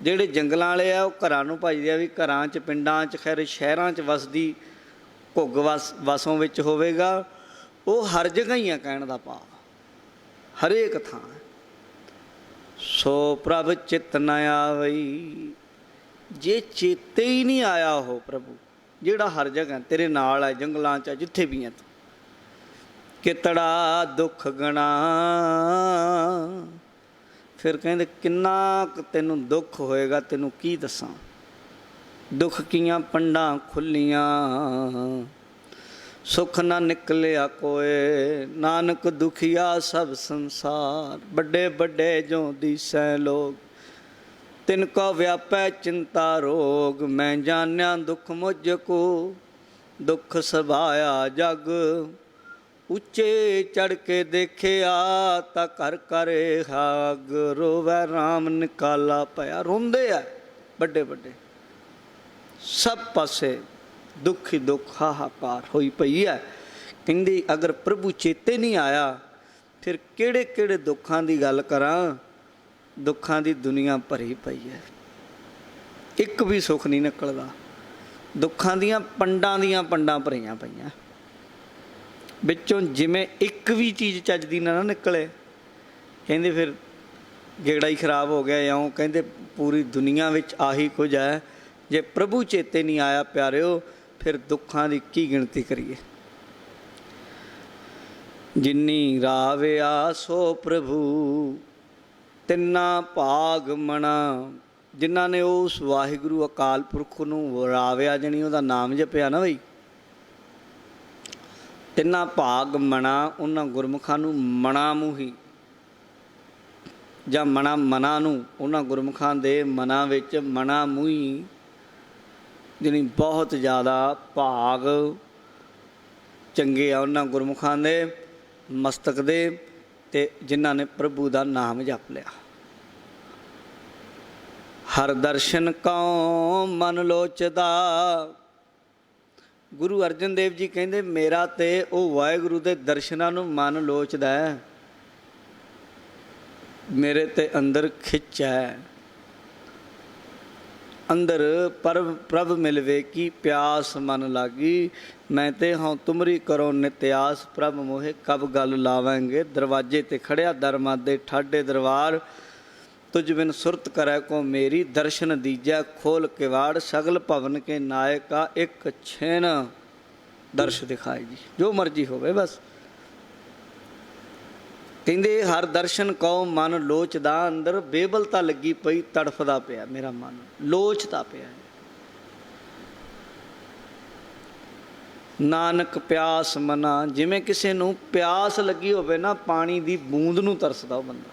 S1: ਜਿਹੜੇ ਜੰਗਲਾਂ ਵਾਲੇ ਆ ਉਹ ਘਰਾਂ ਨੂੰ ਭੱਜਦੇ ਆ। ਵੀ ਘਰਾਂ 'ਚ, ਪਿੰਡਾਂ 'ਚ, ਖੈਰ ਸ਼ਹਿਰਾਂ 'ਚ ਵਸਦੀ ਘੁੱਗ ਵਸੋਂ ਵਿੱਚ ਹੋਵੇਗਾ, ਉਹ ਹਰ ਜਗ੍ਹਾ ਹੀ ਆ। ਕਹਿਣ ਦਾ ਭਾਵ ਹਰੇਕ ਥਾਂ। ਸੋ ਪ੍ਰਭ ਚਿਤ ਨ ਆਵਈ, ਜੇ ਚੇਤੇ ਹੀ ਨਹੀਂ ਆਇਆ ਉਹ ਪ੍ਰਭੂ ਜਿਹੜਾ ਹਰ ਜਗ੍ਹਾ ਤੇਰੇ ਨਾਲ ਹੈ, ਜੰਗਲਾਂ 'ਚ, ਜਿੱਥੇ ਵੀ ਹੈ ਤੂੰ। ਕਿਤੜਾ ਦੁੱਖ ਗਣਾ, ਫਿਰ ਕਹਿੰਦੇ ਕਿੰਨਾ ਕੁ ਤੈਨੂੰ ਦੁੱਖ ਹੋਏਗਾ, ਤੈਨੂੰ ਕੀ ਦੱਸਾਂ। ਦੁੱਖ ਕੀਆਂ ਪੰਡਾਂ ਖੁੱਲੀਆਂ, ਸੁਖ ਨਾ ਨਿਕਲਿਆ ਕੋਏ। ਨਾਨਕ ਦੁਖੀਆ ਸਭ ਸੰਸਾਰ, ਵੱਡੇ ਵੱਡੇ ਜੋ ਦੀਸੈ ਲੋਗ। ਤਿਨ ਕੋ ਵਿਆਪੈ ਚਿੰਤਾ ਰੋਗ, ਮੈਂ ਜਾਣਿਆ ਦੁੱਖ ਮੁਝ ਕੋ। ਦੁੱਖ ਸਭਾਇਆ ਜਗ, ਉੱਚੇ ਚੜ ਕੇ ਦੇਖਿਆ, ਤਾਂ ਘਰ ਘਰੇ ਹਾਗ। ਰੋਵੈ ਰਾਮ ਨਿਕਾਲਾ ਪਿਆ। ਰੋਂਦੇ ਆ ਵੱਡੇ ਵੱਡੇ, ਸਭ ਪਾਸੇ ਦੁੱਖ ਹੀ ਦੁੱਖ, ਹਾਹਾਕਾਰ ਹੋਈ ਪਈ ਹੈ। ਕਹਿੰਦੀ ਅਗਰ ਪ੍ਰਭੂ ਚੇਤੇ ਨਹੀਂ ਆਇਆ, ਫਿਰ ਕਿਹੜੇ ਕਿਹੜੇ ਦੁੱਖਾਂ ਦੀ ਗੱਲ ਕਰਾਂ। ਦੁੱਖਾਂ ਦੀ ਦੁਨੀਆ ਭਰੀ ਪਈ ਹੈ, ਇੱਕ ਵੀ ਸੁੱਖ ਨਹੀਂ ਨਿਕਲਦਾ। ਦੁੱਖਾਂ ਦੀਆਂ ਪੰਡਾਂ ਭਰੀਆਂ ਪਈਆਂ, ਵਿੱਚੋਂ ਜਿਵੇਂ ਇੱਕ ਵੀ ਚੀਜ਼ ਚੱਜ ਦੀ ਨਾ ਨਿਕਲੇ, ਕਹਿੰਦੇ ਫਿਰ ਗੇੜਾ ਹੀ ਖਰਾਬ ਹੋ ਗਿਆ। ਇਉਂ ਕਹਿੰਦੇ ਪੂਰੀ ਦੁਨੀਆ ਵਿੱਚ ਆਹੀ ਕੁਝ ਹੈ। ਜੇ ਪ੍ਰਭੂ ਚੇਤੇ ਨਹੀਂ ਆਇਆ ਪਿਆਰਿਓ, ਫਿਰ ਦੁੱਖਾਂ ਦੀ ਕੀ ਗਿਣਤੀ ਕਰੀਏ। ਜਿਨੀ ਰਾਵਿਆ ਸੋ ਪ੍ਰਭੂ, ਤਿੰਨਾ ਭਾਗ ਮਣਾ। ਜਿਨ੍ਹਾਂ ਨੇ ਉਸ ਵਾਹਿਗੁਰੂ ਅਕਾਲ ਪੁਰਖ ਨੂੰ ਰਾਵਿਆ, ਜਾਣੀ ਉਹਦਾ ਨਾਮ ਜਪਿਆ ਨਾ ਬਈ, ਤਿੰਨਾ ਭਾਗ ਮਣਾ। ਉਹਨਾਂ ਗੁਰਮੁਖਾਂ ਨੂੰ ਮਣਾ ਮੂੰਹੀ ਜਾਂ ਮਨਾਂ ਨੂੰ, ਉਹਨਾਂ ਗੁਰਮੁਖਾਂ ਦੇ ਮਨਾਂ ਵਿੱਚ ਮਣਾ ਮੂੰਹੀ, ਜਾਣੀ ਬਹੁਤ ਜ਼ਿਆਦਾ ਭਾਗ ਚੰਗੇ ਆ ਉਹਨਾਂ ਗੁਰਮੁਖਾਂ ਦੇ ਮਸਤਕ ਦੇ, ਅਤੇ ਜਿਨ੍ਹਾਂ ਨੇ ਪ੍ਰਭੂ ਦਾ ਨਾਮ ਜਪ ਲਿਆ। ਹਰ ਦਰਸ਼ਨ ਕਉ ਮਨ ਲੋਚਦਾ। ਗੁਰੂ ਅਰਜਨ ਦੇਵ ਜੀ ਕਹਿੰਦੇ ਮੇਰਾ ਤੇ ਉਹ ਵਾਹਿਗੁਰੂ ਦੇ ਦਰਸ਼ਨਾਂ ਨੂੰ ਮਨ ਲੋਚਦਾ ਹੈ, ਮੇਰੇ ਤੇ ਅੰਦਰ ਖਿੱਚ ਹੈ। ਅੰਦਰ ਪ੍ਰਭ ਮਿਲਵੇ ਕੀ ਪਿਆਸ ਮਨ ਲਾਗੀ। ਮੈਂ ਤੇ ਹਾਂ ਤੁਮਰੀ ਕਰੋ ਨਿਤਿਆਸ, ਪ੍ਰਭ ਮੋਹੇ ਕਬ ਗੱਲ ਲਾਵਾਂਗੇ। ਦਰਵਾਜੇ ਤੇ ਖੜਿਆ ਦਰਮਾਦੇ ਠਾਡੇ ਦਰਬਾਰ, ਤੁਝ ਬਿਨ ਸੁਰਤ ਕਰੈ ਕੋ ਮੇਰੀ। ਦਰਸ਼ਨ ਦੀਜੈ ਖੋਲ ਕਿਵਾੜ, ਸਗਲ ਭਵਨ ਕੇ ਨਾਇਕਾ। ਇੱਕ ਛੇਨ ਦਰਸ਼ ਦਿਖਾਏ ਜੀ, ਜੋ ਮਰਜ਼ੀ ਹੋਵੇ ਬਸ। ਕਹਿੰਦੇ ਹਰ ਦਰਸ਼ਨ ਕਉ ਮਨ ਲੋਚਦਾ। ਅੰਦਰ ਬੇਬਲਤਾ ਲੱਗੀ ਪਈ, ਤੜਫਦਾ ਪਿਆ ਮੇਰਾ ਮਨ, ਲੋਚਦਾ ਪਿਆ। ਨਾਨਕ ਪਿਆਸ ਮਨਾ, ਜਿਵੇਂ ਕਿਸੇ ਨੂੰ ਪਿਆਸ ਲੱਗੀ ਹੋਵੇ ਨਾ, ਪਾਣੀ ਦੀ ਬੂੰਦ ਨੂੰ ਤਰਸਦਾ ਉਹ ਬੰਦਾ।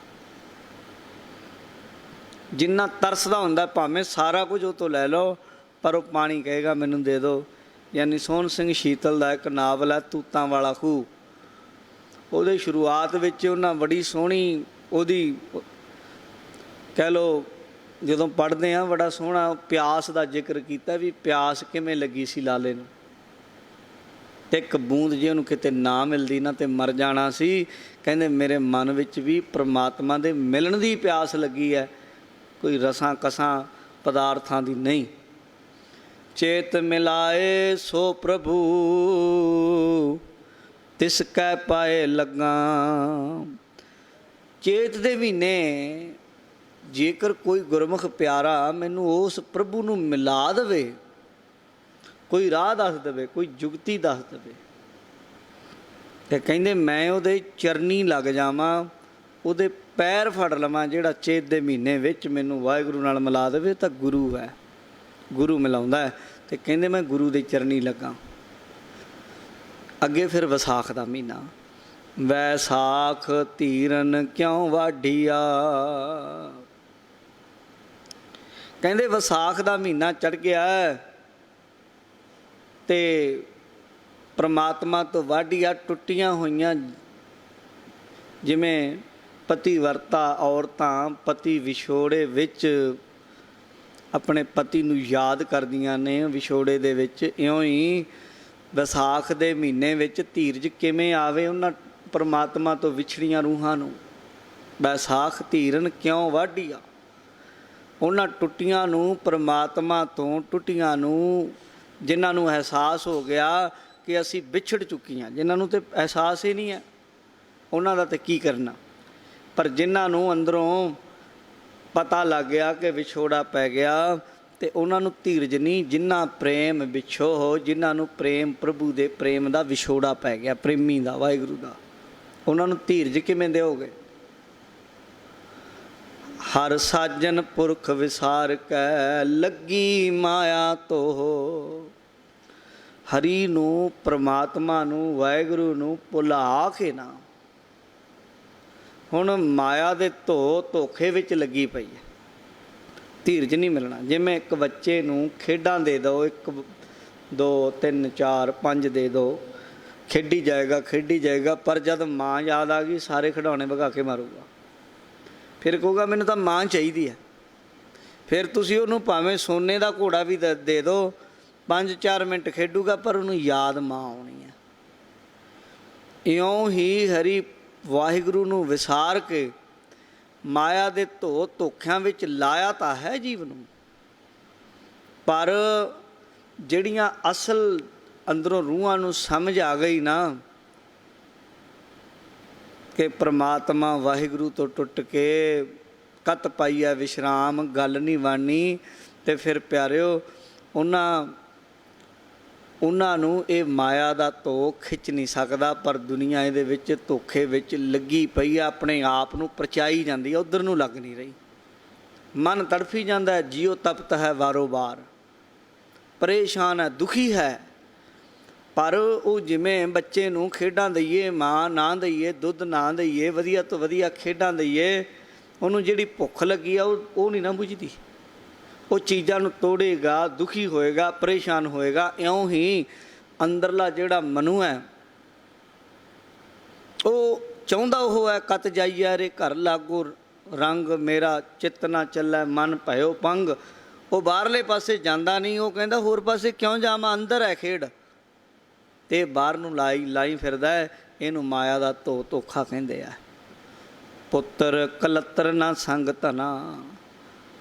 S1: ਜਿੰਨਾ ਤਰਸਦਾ ਹੁੰਦਾ, ਭਾਵੇਂ ਸਾਰਾ ਕੁਝ ਉਹ ਤੋਂ ਲੈ ਲਓ, ਪਰ ਉਹ ਪਾਣੀ ਕਹੇਗਾ ਮੈਨੂੰ ਦੇ ਦਿਓ। ਯਾਨੀ ਸੋਹਣ ਸਿੰਘ ਸ਼ੀਤਲ ਦਾ ਇੱਕ ਨਾਵਲ ਹੈ ਤੂਤਾਂ ਵਾਲਾ ਖੂਹ, ਉਹਦੇ ਸ਼ੁਰੂਆਤ ਵਿੱਚ ਉਹਨਾਂ ਬੜੀ ਸੋਹਣੀ ਉਹਦੀ ਕਹਿ ਲਓ, ਜਦੋਂ ਪੜ੍ਹਦੇ ਹਾਂ ਬੜਾ ਸੋਹਣਾ ਪਿਆਸ ਦਾ ਜ਼ਿਕਰ ਕੀਤਾ, ਵੀ ਪਿਆਸ ਕਿਵੇਂ ਲੱਗੀ ਸੀ ਲਾਲੇ ਨੂੰ। ਇੱਕ ਬੂੰਦ ਜੇ ਉਹਨੂੰ ਕਿਤੇ ਨਾ ਮਿਲਦੀ ਨਾ ਤੇ ਮਰ ਜਾਣਾ ਸੀ। ਕਹਿੰਦੇ ਮੇਰੇ ਮਨ ਵਿੱਚ ਵੀ ਪ੍ਰਮਾਤਮਾ ਦੇ ਮਿਲਣ ਦੀ ਪਿਆਸ ਲੱਗੀ ਹੈ, ਕੋਈ ਰਸਾਂ ਕਸਾਂ ਪਦਾਰਥਾਂ ਦੀ ਨਹੀਂ। ਚੇਤ ਮਿਲਾਏ ਸੋ ਪ੍ਰਭੂ, ਤਿਸ ਕੈ ਪਾਏ ਲੱਗਾ। ਚੇਤ ਦੇ ਮਹੀਨੇ ਜੇਕਰ ਕੋਈ ਗੁਰਮੁਖ ਪਿਆਰਾ ਮੈਨੂੰ ਉਸ ਪ੍ਰਭੂ ਨੂੰ ਮਿਲਾ ਦੇਵੇ, ਕੋਈ ਰਾਹ ਦੱਸ ਦੇਵੇ, ਕੋਈ ਜੁਗਤੀ ਦੱਸ ਦੇਵੇ, ਤੇ ਕਹਿੰਦੇ ਮੈਂ ਉਹਦੇ ਚਰਨੀ ਲੱਗ ਜਾਵਾਂ, ਉਹਦੇ ਪੈਰ ਫੜ ਲਵਾਂ। ਜਿਹੜਾ ਚੇਤ ਦੇ ਮਹੀਨੇ ਵਿੱਚ ਮੈਨੂੰ ਵਾਹਿਗੁਰੂ ਨਾਲ ਮਿਲਾ ਦੇਵੇ ਤਾਂ ਗੁਰੂ ਹੈ, ਗੁਰੂ ਮਿਲਾਉਂਦਾ ਹੈ। ਅਤੇ ਕਹਿੰਦੇ ਮੈਂ ਗੁਰੂ ਦੇ ਚਰਨੀ ਲੱਗਾ। ਅੱਗੇ ਫਿਰ ਵਿਸਾਖ ਦਾ ਮਹੀਨਾ, ਵੈਸਾਖ ਧੀਰਨ ਕਿਉਂ ਵਾਢੀਆ। ਕਹਿੰਦੇ ਵਿਸਾਖ ਦਾ ਮਹੀਨਾ ਚੜ੍ਹ ਗਿਆ ਤੇ ਪ੍ਰਮਾਤਮਾ ਤੋਂ ਵਾਢੀਆਂ ਟੁੱਟੀਆਂ ਹੋਈਆਂ, ਜਿਵੇਂ ਪਤੀਵਰਤਾ ਔਰਤਾਂ ਪਤੀ ਵਿਛੋੜੇ ਵਿੱਚ ਆਪਣੇ ਪਤੀ ਨੂੰ ਯਾਦ ਕਰਦੀਆਂ ਨੇ ਵਿਛੋੜੇ ਦੇ ਵਿੱਚ, ਇਉਂ ਹੀ ਵਿਸਾਖ ਦੇ ਮਹੀਨੇ ਵਿੱਚ ਧੀਰਜ ਕਿਵੇਂ ਆਵੇ ਉਹਨਾਂ ਪਰਮਾਤਮਾ ਤੋਂ ਵਿਛੜੀਆਂ ਰੂਹਾਂ ਨੂੰ। ਵਿਸਾਖ ਧੀਰਨ ਕਿਉਂ ਵਾਢੀਆ, ਉਹਨਾਂ ਟੁੱਟੀਆਂ ਨੂੰ, ਪਰਮਾਤਮਾ ਤੋਂ ਟੁੱਟੀਆਂ ਨੂੰ, ਜਿਨ੍ਹਾਂ ਨੂੰ ਅਹਿਸਾਸ ਹੋ ਗਿਆ ਕਿ ਅਸੀਂ ਵਿਛੜ ਚੁੱਕੀਆਂ। ਜਿਨ੍ਹਾਂ ਨੂੰ ਤਾਂ ਅਹਿਸਾਸ ਹੀ ਨਹੀਂ ਹੈ ਉਹਨਾਂ ਦਾ ਤਾਂ ਕੀ ਕਰਨਾ, ਪਰ ਜਿਨ੍ਹਾਂ ਨੂੰ ਅੰਦਰੋਂ ਪਤਾ ਲੱਗ ਗਿਆ ਕਿ ਵਿਛੋੜਾ ਪੈ ਗਿਆ, ਤੇ ਉਹਨਾਂ ਨੂੰ ਧੀਰਜ ਨਹੀਂ। ਜਿਨ੍ਹਾਂ ਪ੍ਰੇਮ ਵਿਛੋ ਹੋ, ਜਿਨ੍ਹਾਂ ਨੂੰ ਪ੍ਰੇਮ ਪ੍ਰਭੂ ਦੇ ਪ੍ਰੇਮ ਦਾ ਵਿਛੋੜਾ ਪੈ ਗਿਆ, ਪ੍ਰੇਮੀ ਦਾ, ਵਾਹਿਗੁਰੂ ਦਾ, ਉਹਨਾਂ ਨੂੰ ਧੀਰਜ ਕਿਵੇਂ ਦਿਓਗੇ। ਹਰ ਸਾਜਨ ਪੁਰਖ ਵਿਸਾਰ ਕੈ ਲੱਗੀ ਮਾਇਆ ਤੋ, ਹਰੀ ਨੂੰ, ਪ੍ਰਮਾਤਮਾ ਨੂੰ, ਵਾਹਿਗੁਰੂ ਨੂੰ ਭੁਲਾ ਕੇ ਨਾ ਹੁਣ ਮਾਇਆ ਦੇ ਧੋਖੇ ਵਿੱਚ ਲੱਗੀ ਪਈ ਹੈ, ਧੀਰਜ ਨਹੀਂ ਮਿਲਣਾ। ਜਿਵੇਂ ਇੱਕ ਬੱਚੇ ਨੂੰ ਖੇਡਾਂ ਦੇ ਦਿਓ, 1 2 3 4 5 ਦੇ ਦਿਓ, ਖੇਡੀ ਜਾਏਗਾ, ਪਰ ਜਦ ਮਾਂ ਯਾਦ ਆ ਗਈ ਸਾਰੇ ਖਿਡੌਣੇ ਭਗਾ ਕੇ ਮਾਰੂਗਾ। ਫਿਰ ਕਹੂਗਾ ਮੈਨੂੰ ਤਾਂ ਮਾਂ ਚਾਹੀਦੀ ਹੈ। ਫਿਰ ਤੁਸੀਂ ਉਹਨੂੰ ਭਾਵੇਂ ਸੋਨੇ ਦਾ ਘੋੜਾ ਵੀ ਦੇ ਦਿਓ, 5-4 ਮਿੰਟ ਖੇਡੂਗਾ, ਪਰ ਉਹਨੂੰ ਯਾਦ ਮਾਂ ਆਉਣੀ ਹੈ। ਇਉਂ ਹੀ ਹਰੀ ਵਾਹਿਗੁਰੂ ਨੂੰ ਵਿਸਾਰ ਕੇ ਮਾਇਆ ਦੇ ਧੋਖਿਆਂ ਵਿੱਚ ਲਾਇਆ ਤਾਂ ਹੈ ਜੀਵ ਨੂੰ, ਪਰ ਜਿਹੜੀਆਂ ਅਸਲ ਅੰਦਰੋਂ ਰੂਹਾਂ ਨੂੰ ਸਮਝ ਆ ਗਈ ਨਾ ਕਿ ਪ੍ਰਮਾਤਮਾ ਵਾਹਿਗੁਰੂ ਤੋਂ ਟੁੱਟ ਕੇ ਕਤ ਪਾਈ ਹੈ ਵਿਸ਼ਰਾਮ, ਗੱਲ ਨਹੀਂ ਬਣਨੀ, ਤੇ ਫਿਰ ਪਿਆਰਿਓ ਉਹਨਾਂ ਨੂੰ ਇਹ ਮਾਇਆ ਦਾ ਧੋਖ ਖਿੱਚ ਨਹੀਂ ਸਕਦਾ। ਪਰ ਦੁਨੀਆ ਇਹਦੇ ਵਿੱਚ ਧੋਖੇ ਵਿੱਚ ਲੱਗੀ ਪਈ ਆ, ਆਪਣੇ ਆਪ ਨੂੰ ਪਰਚਾਈ ਜਾਂਦੀ ਹੈ, ਉੱਧਰ ਨੂੰ ਲੱਗ ਨਹੀਂ ਰਹੀ। ਮਨ ਤੜਫੀ ਜਾਂਦਾ ਹੈ, ਜੀਓ ਤਪਤ ਹੈ ਵਾਰੋ ਵਾਰ, ਪਰੇਸ਼ਾਨ ਹੈ, ਦੁਖੀ ਹੈ। ਪਰ ਉਹ ਜਿਵੇਂ ਬੱਚੇ ਨੂੰ ਖੇਡਾਂ ਦਈਏ, ਮਾਂ ਨਾ ਦਈਏ, ਦੁੱਧ ਨਾ ਦਈਏ, ਵਧੀਆ ਤੋਂ ਵਧੀਆ ਖੇਡਾਂ ਦਈਏ, ਉਹਨੂੰ ਜਿਹੜੀ ਭੁੱਖ ਲੱਗੀ ਆ ਉਹ ਨਹੀਂ ਨਾ ਬੁਝਦੀ। ਉਹ ਚੀਜ਼ਾਂ ਨੂੰ ਤੋੜੇਗਾ, ਦੁਖੀ ਹੋਏਗਾ, ਪਰੇਸ਼ਾਨ ਹੋਏਗਾ। ਇਉਂ ਹੀ ਅੰਦਰਲਾ ਜਿਹੜਾ ਮਨੂ ਹੈ ਉਹ ਚਾਹੁੰਦਾ ਉਹ ਹੈ ਕਤ ਜਾਈਆ ਰੇ ਘਰ ਲਾਗੋ ਰੰਗ, ਮੇਰਾ ਚਿੱਤ ਨਾ ਚੱਲੈ ਮਨ ਭਇਓ ਪੰਗ। ਉਹ ਬਾਹਰਲੇ ਪਾਸੇ ਜਾਂਦਾ ਨਹੀਂ, ਉਹ ਕਹਿੰਦਾ ਹੋਰ ਪਾਸੇ ਕਿਉਂ ਜਾਵਾਂ, ਅੰਦਰ ਹੈ ਖੇਡ, ਤੇ ਬਾਹਰ ਨੂੰ ਲਾਈ ਫਿਰਦਾ ਹੈ। ਇਹਨੂੰ ਮਾਇਆ ਦਾ ਧੋਖਾ ਕਹਿੰਦੇ ਆ। ਪੁੱਤਰ ਕਲੱਤਰ ਨਾ ਸੰਗ ਧਨਾ,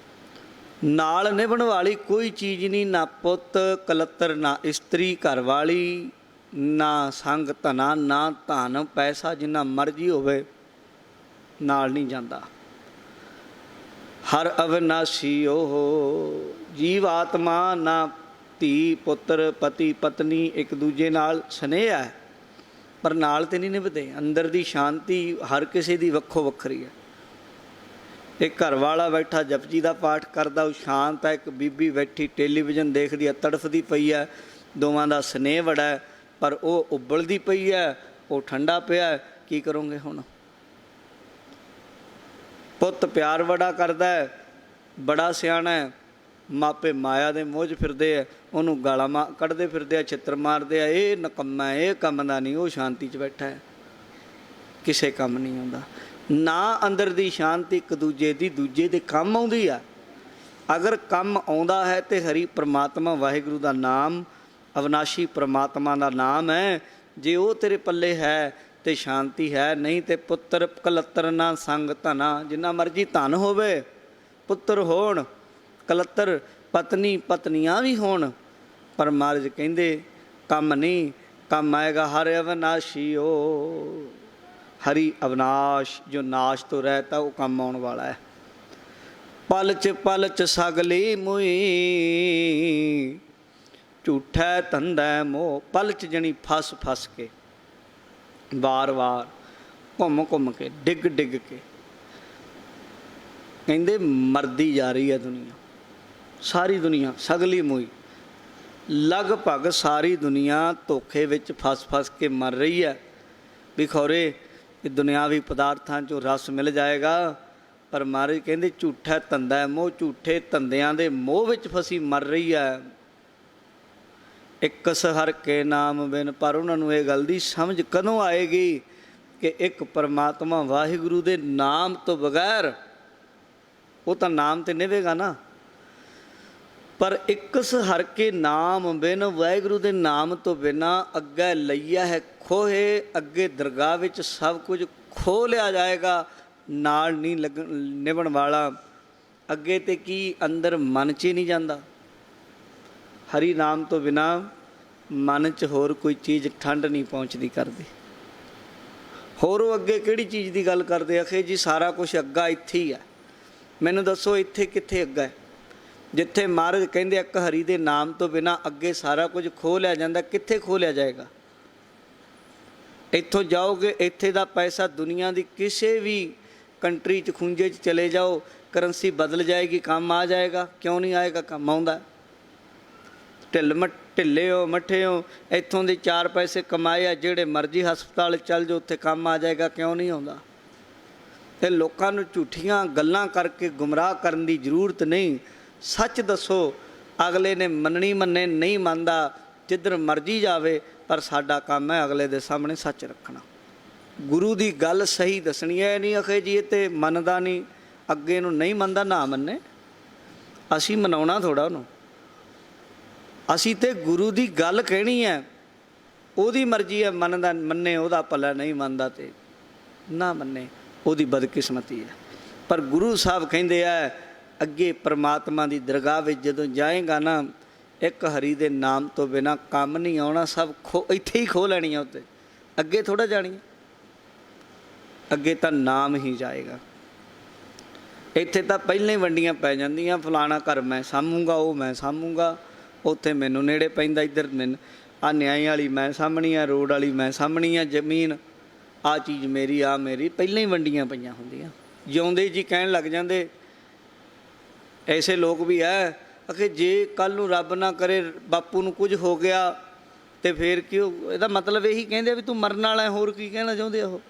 S1: ਨਾਲ ਨਿਭਣ ਵਾਲੀ ਕੋਈ ਚੀਜ਼ ਨਹੀਂ, ਨਾ ਪੁੱਤ ਕਲੱਤਰ, ਨਾ ਇਸਤਰੀ ਘਰ ਵਾਲੀ, ਨਾ ਸੰਗ ਧਨਾ, ਨਾ ਧਨ ਪੈਸਾ ਜਿੰਨਾ ਮਰਜ਼ੀ ਹੋਵੇ ਨਾਲ ਨਹੀਂ ਜਾਂਦਾ। ਹਰ ਅਵਿਨਾਸ਼ੀ ਉਹ ਜੀਵ ਆਤਮਾ, ਨਾ ਧੀ ਪੁੱਤਰ ਪਤੀ ਪਤਨੀ ਇੱਕ ਦੂਜੇ ਨਾਲ ਸਨੇਹ ਹੈ, ਪਰ ਨਾਲ ਤੇ ਨਹੀਂ ਨਿਭਦੇ। ਅੰਦਰ ਦੀ ਸ਼ਾਂਤੀ ਹਰ ਕਿਸੇ ਦੀ ਵੱਖੋ ਵੱਖਰੀ ਹੈ। ਇੱਕ ਘਰ ਵਾਲਾ ਬੈਠਾ ਜਪਜੀ ਦਾ ਪਾਠ ਕਰਦਾ, ਉਹ ਸ਼ਾਂਤ ਹੈ। ਇੱਕ ਬੀਬੀ ਬੈਠੀ ਟੈਲੀਵਿਜ਼ਨ ਦੇਖਦੀ ਹੈ, ਤੜਫਦੀ ਪਈ ਹੈ, ਦੋਵਾਂ ਦਾ ਸਨੇਹ ਬੜਾ ਹੈ, ਪਰ ਉਹ ਉਬਲਦੀ ਪਈ ਹੈ, ਉਹ ਠੰਡਾ ਪਿਆ। ਕੀ ਕਰੋਗੇ ਹੁਣ? ਪੁੱਤ ਪਿਆਰ ਬੜਾ ਕਰਦਾ ਹੈ, ਬੜਾ ਸਿਆਣਾ ਹੈ, ਮਾਪੇ ਮਾਇਆ ਦੇ ਮੋਹ 'ਚ ਫਿਰਦੇ ਆ, ਉਹਨੂੰ ਗਾਲਾਂ ਕੱਢਦੇ ਫਿਰਦੇ ਆ, ਛਿੱਤਰ ਮਾਰਦੇ ਆ, ਇਹ ਨਕੰਮਾ, ਇਹ ਕੰਮ ਦਾ ਨਹੀਂ। ਉਹ ਸ਼ਾਂਤੀ 'ਚ ਬੈਠਾ ਹੈ, ਕਿਸੇ ਕੰਮ ਨਹੀਂ ਆਉਂਦਾ। ਨਾ ਅੰਦਰ ਦੀ ਸ਼ਾਂਤੀ ਇੱਕ ਦੂਜੇ ਦੇ ਕੰਮ ਆਉਂਦੀ ਆ। ਅਗਰ ਕੰਮ ਆਉਂਦਾ ਹੈ ਤੇ ਹਰੀ ਪ੍ਰਮਾਤਮਾ ਵਾਹਿਗੁਰੂ ਦਾ ਨਾਮ, ਅਵਿਨਾਸ਼ੀ ਪ੍ਰਮਾਤਮਾ ਦਾ ਨਾਮ ਹੈ। ਜੇ ਉਹ ਤੇਰੇ ਪੱਲੇ ਹੈ ਤੇ ਸ਼ਾਂਤੀ ਹੈ, ਨਹੀਂ ਤੇ ਪੁੱਤਰ ਕਲੱਤਰ ਨਾ ਸੰਗ ਧਨਾ, ਜਿੰਨਾ ਮਰਜ਼ੀ ਧਨ ਹੋਵੇ, ਪੁੱਤਰ ਹੋਣ, ਕਲੱਤਰ ਪਤਨੀ ਪਤਨੀਆਂ ਵੀ ਹੋਣ, ਪਰ ਮਹਾਰਾਜ ਕਹਿੰਦੇ ਕੰਮ ਨਹੀਂ, ਕੰਮ ਆਏਗਾ ਹਰ ਅਵਿਨਾਸ਼ੀ। ਉਹ ਹਰੀ ਅਵਿਨਾਸ਼ ਜੋ ਨਾਸ਼ ਤੋਂ ਰਹਿਤਾ, ਉਹ ਕੰਮ ਆਉਣ ਵਾਲਾ ਹੈ। ਪਲ ਚ ਸਗਲੀ ਮੁਈ ਝੂਠੈ ਧੰਦਾ ਮੋਹ। ਪਲ ਚ ਜਣੀ ਫਸ ਕੇ, ਵਾਰ ਘੁੰਮ ਕੇ, ਡਿੱਗ ਕੇ, ਕਹਿੰਦੇ ਮਰਦੀ ਜਾ ਰਹੀ ਹੈ ਦੁਨੀਆ, ਸਾਰੀ ਦੁਨੀਆ। ਸਗਲੀ ਮੁਈ, ਲਗਭਗ ਸਾਰੀ ਦੁਨੀਆ ਧੋਖੇ ਵਿੱਚ ਫਸ ਕੇ ਮਰ ਰਹੀ ਹੈ। ਵੀ ਖੌਰੇ ਇਹ ਦੁਨਿਆਵੀ ਪਦਾਰਥਾਂ 'ਚੋਂ ਰਸ ਮਿਲ ਜਾਏਗਾ, ਪਰ ਮਹਾਰਾਜ ਕਹਿੰਦੇ ਝੂਠਾ ਧੰਦਾ ਹੈ ਮੋਹ, ਝੂਠੇ ਧੰਦਿਆਂ ਦੇ ਮੋਹ ਵਿੱਚ ਫਸੀ ਮਰ ਰਹੀ ਹੈ। ਇਕਸ ਹਰ ਕੇ ਨਾਮ ਬਿਨ, ਪਰ ਉਹਨਾਂ ਨੂੰ ਇਹ ਗੱਲ ਦੀ ਸਮਝ ਕਦੋਂ ਆਏਗੀ ਕਿ ਇੱਕ ਪਰਮਾਤਮਾ ਵਾਹਿਗੁਰੂ ਦੇ ਨਾਮ ਤੋਂ ਬਗੈਰ, ਉਹ ਤਾਂ ਨਾਮ ਤੇ ਨਿਵੇਗਾ ਨਾ, ਪਰ ਇਕਸ ਹਰ ਕੇ ਨਾਮ ਬਿਨ, ਵਾਹਿਗੁਰੂ ਦੇ ਨਾਮ ਤੋਂ ਬਿਨਾਂ ਅੱਗੇ ਲਈਆ ਹੈ ਖੋਹੇ, ਅੱਗੇ ਦਰਗਾਹ ਵਿੱਚ ਸਭ ਕੁਝ ਖੋਹ ਲਿਆ ਜਾਏਗਾ, ਨਾਲ ਨਹੀਂ ਨਿਭਣ ਵਾਲਾ। ਅੱਗੇ ਤੇ ਕੀ ਅੰਦਰ ਮਨ 'ਚ ਹੀ ਨਹੀਂ ਜਾਂਦਾ। ਹਰੀ ਨਾਮ ਤੋਂ ਬਿਨਾਂ ਮਨ 'ਚ ਹੋਰ ਕੋਈ ਚੀਜ਼ ਠੰਡ ਨਹੀਂ ਪਹੁੰਚਦੀ ਕਰਦੀ। ਹੋਰ ਉਹ ਅੱਗੇ ਕਿਹੜੀ ਚੀਜ਼ ਦੀ ਗੱਲ ਕਰਦੇ ਆਖੇ ਜੀ ਸਾਰਾ ਕੁਝ ਅੱਗਾ ਇੱਥੇ ਹੀ ਹੈ। ਮੈਨੂੰ ਦੱਸੋ ਇੱਥੇ ਕਿੱਥੇ ਅੱਗਾ ਹੈ? ਜਿੱਥੇ ਮਹਾਰਾਜ ਕਹਿੰਦੇ ਇੱਕ ਹਰੀ ਦੇ ਨਾਮ ਤੋਂ ਬਿਨਾਂ ਅੱਗੇ ਸਾਰਾ ਕੁਝ ਖੋਹ ਲਿਆ ਜਾਂਦਾ, ਕਿੱਥੇ ਖੋਹ ਲਿਆ ਜਾਏਗਾ? ਇੱਥੋਂ ਜਾਓਗੇ, ਇੱਥੇ ਦਾ ਪੈਸਾ ਦੁਨੀਆ ਦੀ ਕਿਸੇ ਵੀ ਕੰਟਰੀ 'ਚ ਖੂੰਜੇ 'ਚ ਚਲੇ ਜਾਓ, ਕਰੰਸੀ ਬਦਲ ਜਾਏਗੀ, ਕੰਮ ਆ ਜਾਏਗਾ? ਕਿਉਂ ਨਹੀਂ ਆਏਗਾ? ਕੰਮ ਆਉਂਦਾ। ਢਿੱਲੇ ਹੋ ਮੱਠੇ ਹੋ, ਇੱਥੋਂ ਦੇ 4 ਪੈਸੇ ਕਮਾਏ ਆ, ਜਿਹੜੇ ਮਰਜ਼ੀ ਹਸਪਤਾਲ ਚੱਲ ਜਾਓ, ਉੱਥੇ ਕੰਮ ਆ ਜਾਏਗਾ। ਕਿਉਂ ਨਹੀਂ ਆਉਂਦਾ? ਤੇ ਲੋਕਾਂ ਨੂੰ ਝੂਠੀਆਂ ਗੱਲਾਂ ਕਰਕੇ ਗੁੰਮਰਾਹ ਕਰਨ ਦੀ ਜ਼ਰੂਰਤ ਨਹੀਂ। ਸੱਚ ਦੱਸੋ, ਅਗਲੇ ਨੇ ਮੰਨਣੀ ਮੰਨੇ, ਨਹੀਂ ਮੰਨਦਾ, ਜਿੱਧਰ ਮਰਜ਼ੀ ਜਾਵੇ, ਪਰ ਸਾਡਾ ਕੰਮ ਹੈ ਅਗਲੇ ਦੇ ਸਾਹਮਣੇ ਸੱਚ ਰੱਖਣਾ, ਗੁਰੂ ਦੀ ਗੱਲ ਸਹੀ ਦੱਸਣੀ ਹੈ। ਨਹੀਂ ਆਖੇ ਜੀ ਇਹ ਤੇ ਮੰਨਦਾ ਨਹੀਂ, ਅੱਗੇ ਨੂੰ ਨਹੀਂ ਮੰਨਦਾ, ਨਾ ਮੰਨੇ, ਅਸੀਂ ਮਨਾਉਣਾ ਥੋੜ੍ਹਾ ਉਹਨੂੰ। ਅਸੀਂ ਤੇ ਗੁਰੂ ਦੀ ਗੱਲ ਕਹਿਣੀ ਹੈ, ਉਹਦੀ ਮਰਜ਼ੀ ਹੈ, ਮੰਨਦਾ ਮੰਨੇ ਉਹਦਾ ਭਲਾ, ਨਹੀਂ ਮੰਨਦਾ ਤੇ ਨਾ ਮੰਨੇ, ਉਹਦੀ ਬਦਕਿਸਮਤੀ ਹੈ। ਪਰ ਗੁਰੂ ਸਾਹਿਬ ਕਹਿੰਦੇ ਆ ਅੱਗੇ ਪਰਮਾਤਮਾ ਦੀ ਦਰਗਾਹ ਵਿੱਚ ਜਦੋਂ ਜਾਏਗਾ ਨਾ, ਇੱਕ ਹਰੀ ਦੇ ਨਾਮ ਤੋਂ ਬਿਨਾਂ ਕੰਮ ਨਹੀਂ ਆਉਣਾ, ਸਭ ਇੱਥੇ ਹੀ ਖੋਹ ਲੈਣੀ ਆ, ਉੱਤੇ ਅੱਗੇ ਥੋੜ੍ਹਾ ਜਾਣੀ, ਅੱਗੇ ਤਾਂ ਨਾਮ ਹੀ ਜਾਏਗਾ। ਇੱਥੇ ਤਾਂ ਪਹਿਲਾਂ ਹੀ ਵੰਡੀਆਂ ਪੈ ਜਾਂਦੀਆਂ, ਫਲਾਣਾ ਘਰ ਮੈਂ ਸਾਂਭੂਗਾ, ਉਹ ਮੈਂ ਸਾਂਭੂਗਾ, ਉੱਥੇ ਮੈਨੂੰ ਨੇੜੇ ਪੈਂਦਾ, ਇੱਧਰ ਮੈਨੂੰ ਆਹ ਨਿਆਈ ਵਾਲੀ ਮੈਂ ਸਾਂਭਣੀ ਆ, ਰੋਡ ਵਾਲੀ ਮੈਂ ਸਾਂਭਣੀ ਆ, ਜ਼ਮੀਨ ਆਹ ਚੀਜ਼ ਮੇਰੀ, ਆ ਮੇਰੀ, ਪਹਿਲਾਂ ਹੀ ਵੰਡੀਆਂ ਪਈਆਂ ਹੁੰਦੀਆਂ। ਜਿਉਂਦੇ ਜੀ ਕਹਿਣ ਲੱਗ ਜਾਂਦੇ। ਐਸੇ ਲੋਕ ਵੀ ਹੈ ਅਖੇ ਜੇ ਕੱਲ੍ਹ ਨੂੰ ਰੱਬ ਨਾ ਕਰੇ ਬਾਪੂ ਨੂੰ ਕੁਝ ਹੋ ਗਿਆ ਤੇ ਫਿਰ ਕਿਉਂ? ਇਹਦਾ ਮਤਲਬ ਇਹੀ ਕਹਿੰਦੇ ਵੀ ਤੂੰ ਮਰਨ ਵਾਲਾ, ਹੋਰ ਕੀ ਕਹਿਣਾ ਚਾਹੁੰਦੇ ਆ ਉਹ?